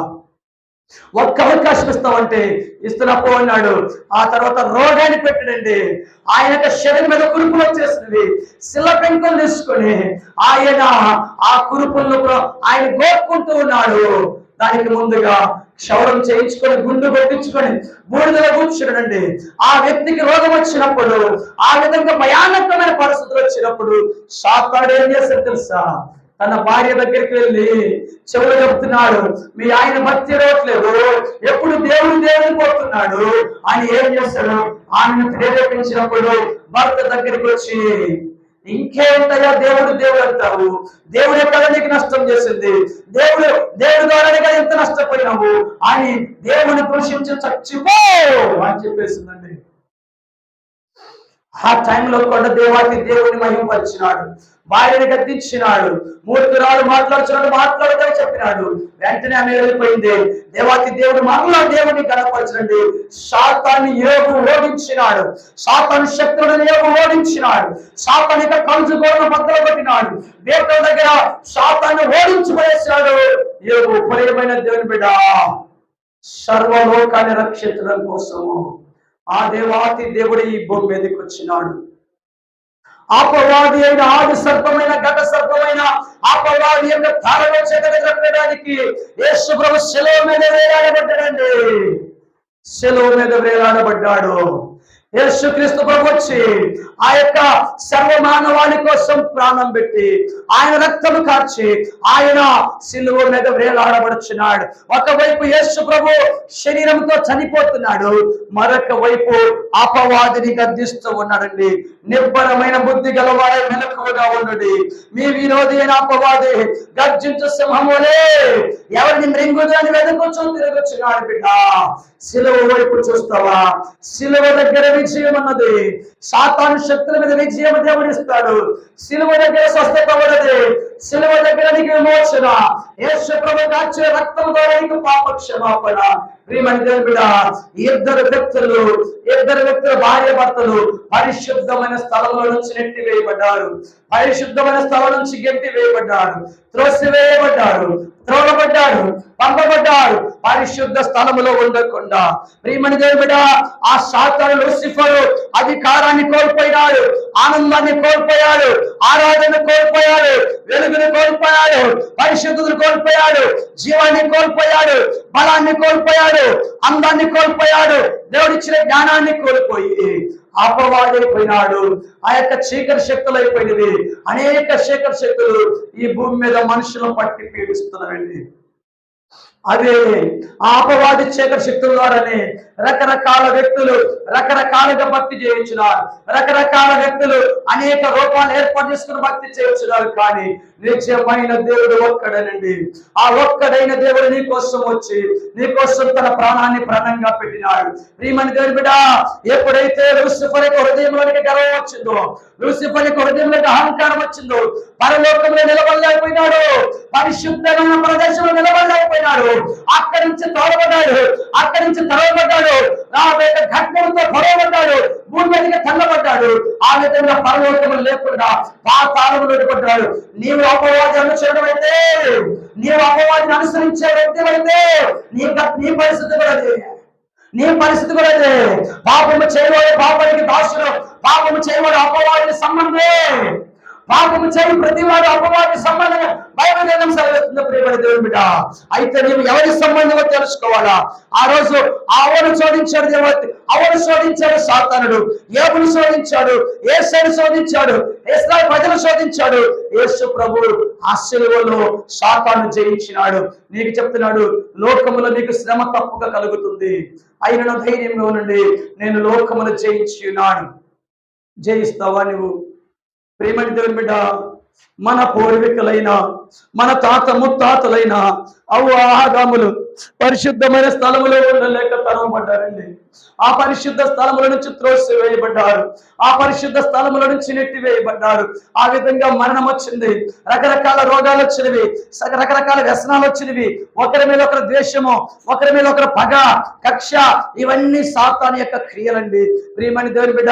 ఒక్క అవకాశం ఇస్తామంటే ఇస్తున్నప్పు అన్నాడు. ఆ తర్వాత రోగాన్ని పెట్టాడండి. ఆయన శరీరం మీద కురుపులు వచ్చేసినవి. శిల పెంకులు తీసుకొని ఆయన ఆ కురుపులను ఆయన గోక్కుంటూ ఉన్నాడు. దానికి ముందుగా క్షౌరం చేయించుకొని గుండు కొట్టించుకొని బూడిదలో కూర్చున్నాడండి. ఆ వ్యక్తికి రోగం వచ్చినప్పుడు, ఆ విధంగా భయానకమైన పరిస్థితులు వచ్చినప్పుడు సాతానుడు ఏం చేశాడు తెలుసా? తన భార్య దగ్గరికి వెళ్ళి చెవులు చెప్తున్నాడు, మీ ఆయన భక్తి రావట్లేదు, ఎప్పుడు దేవుని పోతున్నాడు అని. ఏం చేస్తాడు? ఆమెను ప్రేరేపించినప్పుడు భర్త దగ్గరికి వచ్చి, ఇంకేంటయ్యా దేవుడు అంటావు, దేవుడు ఎక్కడ నీకు నష్టం చేసింది, దేవుడు ద్వారానే కదా ఎంత నష్టపోయినావు అని దేవుని దూషించి చచ్చిపో అని చెప్పేసిందండి. ఆ టైంలో కూడా దేవాతి దేవుని మహిమపరిచినాడు, భార్యని గద్దించినాడు, మూర్ఖురాలు మాట్లాడుతాడు చెప్పినాడు. వెంటనే ఆమె వెళ్ళిపోయింది. దేవాతి దేవుడు మరలా దేవుని గణపరచండి. సాతాన్ని యోబు ఓడించినాడు, సాతాను శక్తులను యోబు ఓడించినాడు, సాతాను యొక్క కలుసు గోడను బద్దలు కొట్టినాడు, వేటల దగ్గర సాతాన్ని ఓడించి పడేశాడు యోబు. ప్రియమైన దేవుని బిడ్డ, సర్వలోకాన్ని రక్షించడం కోసము ఆ దేవాతి దేవుడు ఈ భూమి మీదకి వచ్చినాడు. అపవాది అయిన ఆది సర్పమైన ఘట సర్పమైన అపవాది యొక్క తారలో చెదరగొట్టడానికి యేసు ప్రభు శిలువ మీద వేలాడబడ్డాడండి. శిలువ మీద వేలాడబడ్డాడు. యేసుక్రీస్తు ప్రభు వచ్చి ఆ యొక్క సర్వమానవాళి కోసం ప్రాణం పెట్టి ఆయన రక్తము కార్చి ఆయన సిలువ మీద వేలాడబడుచున్నాడు. ఒకవైపు యేసు ప్రభు శరీరంతో చనిపోతున్నాడు, మరొక వైపు అపవాదిని గద్దిస్తూ ఉన్నాడండి. నిబ్బరమైన బుద్ధి గలవాడే మెలకువగా ఉన్నది. మీ విరోధి అయిన అపవాది గర్జించు సింహములే ఎవరిని మృంగుదని వెతుకుచూ తిరుగుచున్నాడు. బిడ్డ, సిలువ వైపు చూస్తావా? సిలువ దగ్గర విజయం అన్నది. సాతాను శక్తుల మీద విజయం దేవుడిస్తాడు. సిలువ దగ్గర స్వస్థత ఉన్నది. సిలువ దగ్గర నీకు విమోచన. యేసు ప్రభు కార్చిన రక్తం ద్వారా నీకు పాప క్షమాపణ. ప్రియమైన దేవుని బిడ్డ, ఇద్దరు వ్యక్తులు భార్య భర్తలు పరిశుద్ధమైన స్థలంలో నుంచి నెట్టి వేయబడ్డారు. పరిశుద్ధమైన స్థలం నుంచి గెంటి వేయబడ్డారు, త్రోసివేయబడ్డారు, త్రోగబడ్డారు, పంపబడ్డారు. పరిశుద్ధ స్థలములో ఉండకుండా ప్రియమైన దేవుని బిడ్డ, ఆ సాతాను లూసిఫరు అధికారాన్ని కోల్పోయినాడు, ఆనందాన్ని కోల్పోయాడు, ఆరాధన కోల్పోయాడు, వెలుగును కోల్పోయాడు, పరిశుద్ధతను కోల్పోయాడు, జీవాన్ని కోల్పోయాడు, బలాన్ని కోల్పోయాడు, అందాన్ని కోల్పోయాడు, దేవుడిచ్చిన జ్ఞానాన్ని కోల్పోయి అపవాదైపోయినాడు. ఆ యొక్క చీకటి శక్తులు అయిపోయినవి. అనేక చీకటి శక్తులు ఈ భూమి మీద మనుషులను పట్టి పీడిస్తున్నారండి. అదే ఆ అపవాది చీకటి శక్తుల ద్వారానే రకరకాల వ్యక్తులు రకరకాలుగా భక్తి చేయించున్నారు. రకరకాల వ్యక్తులు అనేక రూపాలు ఏర్పాటు చేసుకుని భక్తి చేయించున్నారు. కానీ నిజమైన దేవుడు ఒక్కడేనండి. ఆ ఒక్కడైన దేవుడు నీ కోసం వచ్చి నీ కోసం తన ప్రాణాన్ని ప్రాణంగా పెట్టినాడు. ప్రియమైన దేవుని బిడ్డ, ఎప్పుడైతే లూసిఫర్ యొక్క హృదయంలోనికి గర్వం వచ్చిందో, లూసిఫర్ యొక్క హృదయంలోకి అహంకారం వచ్చిందో, పరలోకంలో నిలబడలేకపోయినాడు, పరిశుద్ధమైన ప్రదేశంలో నిలబడలేకపోయినాడు. అక్కడి నుంచి తోడబడ్డాడు, అక్కడి నుంచి తరవబడ్డాడు, నా యొక్క ఘటనలతో పొడవబడ్డాడు, భూమి మీదకి తల్లబడ్డాడు. ఆ విధంగా పరలోకములు లేకుండా పాతాళములో పడ్డాడు. నీవు అపవాది అనుసరణ అయితే, నీవు అపవాదిని అనుసరించే వ్యక్తి అయితే నీ పరిస్థితి కూడా అదే. నీ పరిస్థితి కూడా అదే. పాపము చేయవాడు పాపానికి దాసుడు, పాపము చేయవాడు అపవాదికి సంబంధమే. పాపము చేయి ప్రతి వాడు అపవాది సంబంధం బైబిల్ గ్రంథం సెలవిస్తుంది. ప్రియమైన దేవుని బిడ్డ, అయితే నీవు ఎవరి సంబంధమో తెలుసుకోవాలా. ఆ రోజు అవను శోధించాడు దేవత, అవను శోధించాడు సాతానుడు, యోబును శోధించాడు, యేసును శోధించాడు, ఇశ్రాయేలు ప్రజలు శోధించాడు. యేసు ప్రభు ఆ శిలువలో సాతాను జయించినాడు. నీకు చెప్తున్నాడు, లోకములో నీకు శ్రమ తప్పుగా కలుగుతుంది, అయినను ధైర్యంగా ఉండండి, నేను లోకమును జయించి ఉన్నాను. జయిస్తావా నువ్వు? ప్రియమైన దేవుని బిడ్డ, మన పూర్వీకులైన మన తాత ముత్తాతలైన ఆదాములు పరిశుద్ధమైన స్థలములో ఉండలేక తరవబడ్డారండి. ఆ పరిశుద్ధ స్థలముల నుంచి త్రోసి వేయబడ్డారు, ఆ పరిశుద్ధ స్థలముల నుంచి నెట్టి వేయబడ్డారు. ఆ విధంగా మరణం వచ్చింది, రకరకాల రోగాలు వచ్చినవి, రకరకాల వ్యసనాలు వచ్చినవి, ఒకరి మీద ఒకరి ద్వేషము, ఒకరి మీద ఒకరి పగ, కక్ష, ఇవన్నీ సాతాను యొక్క క్రియలండి. ప్రియమైన దేవుని బిడ్డ,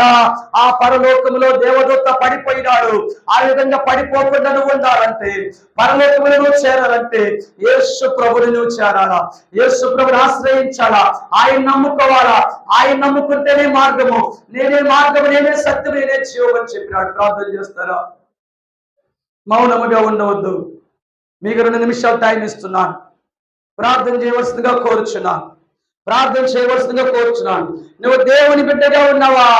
ఆ పరలోకములో దేవదూత పడిపోయినాడు. ఆ విధంగా పడిపోకుండా నువ్వు ఉండాలంటే, పరలోకములో నువ్వు చేరాలంటే యేసు ప్రభుని నువ్వు చేరాలా, యేసు ప్రభుని ఆశ్రయించాలా, ఆయన నమ్ముకోవాలా. ఆయన నమ్ముకుంటేనే మార్గము, నేనే మార్గము, నేనే సత్యము, నేనే జీవం అని చెప్పినాడు. ప్రార్థన చేస్తారా? మౌనముగా ఉండవద్దు. మీకు 2 నిమిషాలు టైం ఇస్తున్నాను. ప్రార్థన చేయవలసిందిగా కోరుచున్నాను, ప్రార్థన చేయవలసిందిగా కోరుచున్నాను. నువ్వు దేవుని బిడ్డగా ఉన్నావా,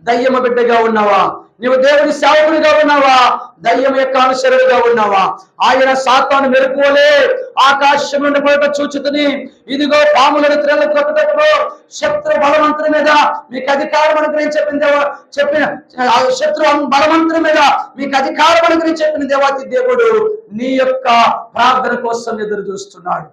దయ్యమ బిడ్డగా ఉన్నావా? నువ్వు దేవుని సేవకుడిగా ఉన్నావా, దయ్యం యొక్క అనుసరుడిగా ఉన్నావా? ఆయన సాతాను మెరుపువలే ఆకాశం నుండి పడట చూచుతుని, ఇదిగో పాములను త్రెల్ల కొట్టటప్పుడు శత్రు బలవంతుని మీద మీకు అధికారం అనుగ్రహించి చెప్పిన శత్రు బలవంతుని మీద మీకు అధికారం అనుగ్రహించి చెప్పిన దేవాతి దేవుడు నీ యొక్క ప్రార్థన కోసం ఎదురు చూస్తున్నాడు.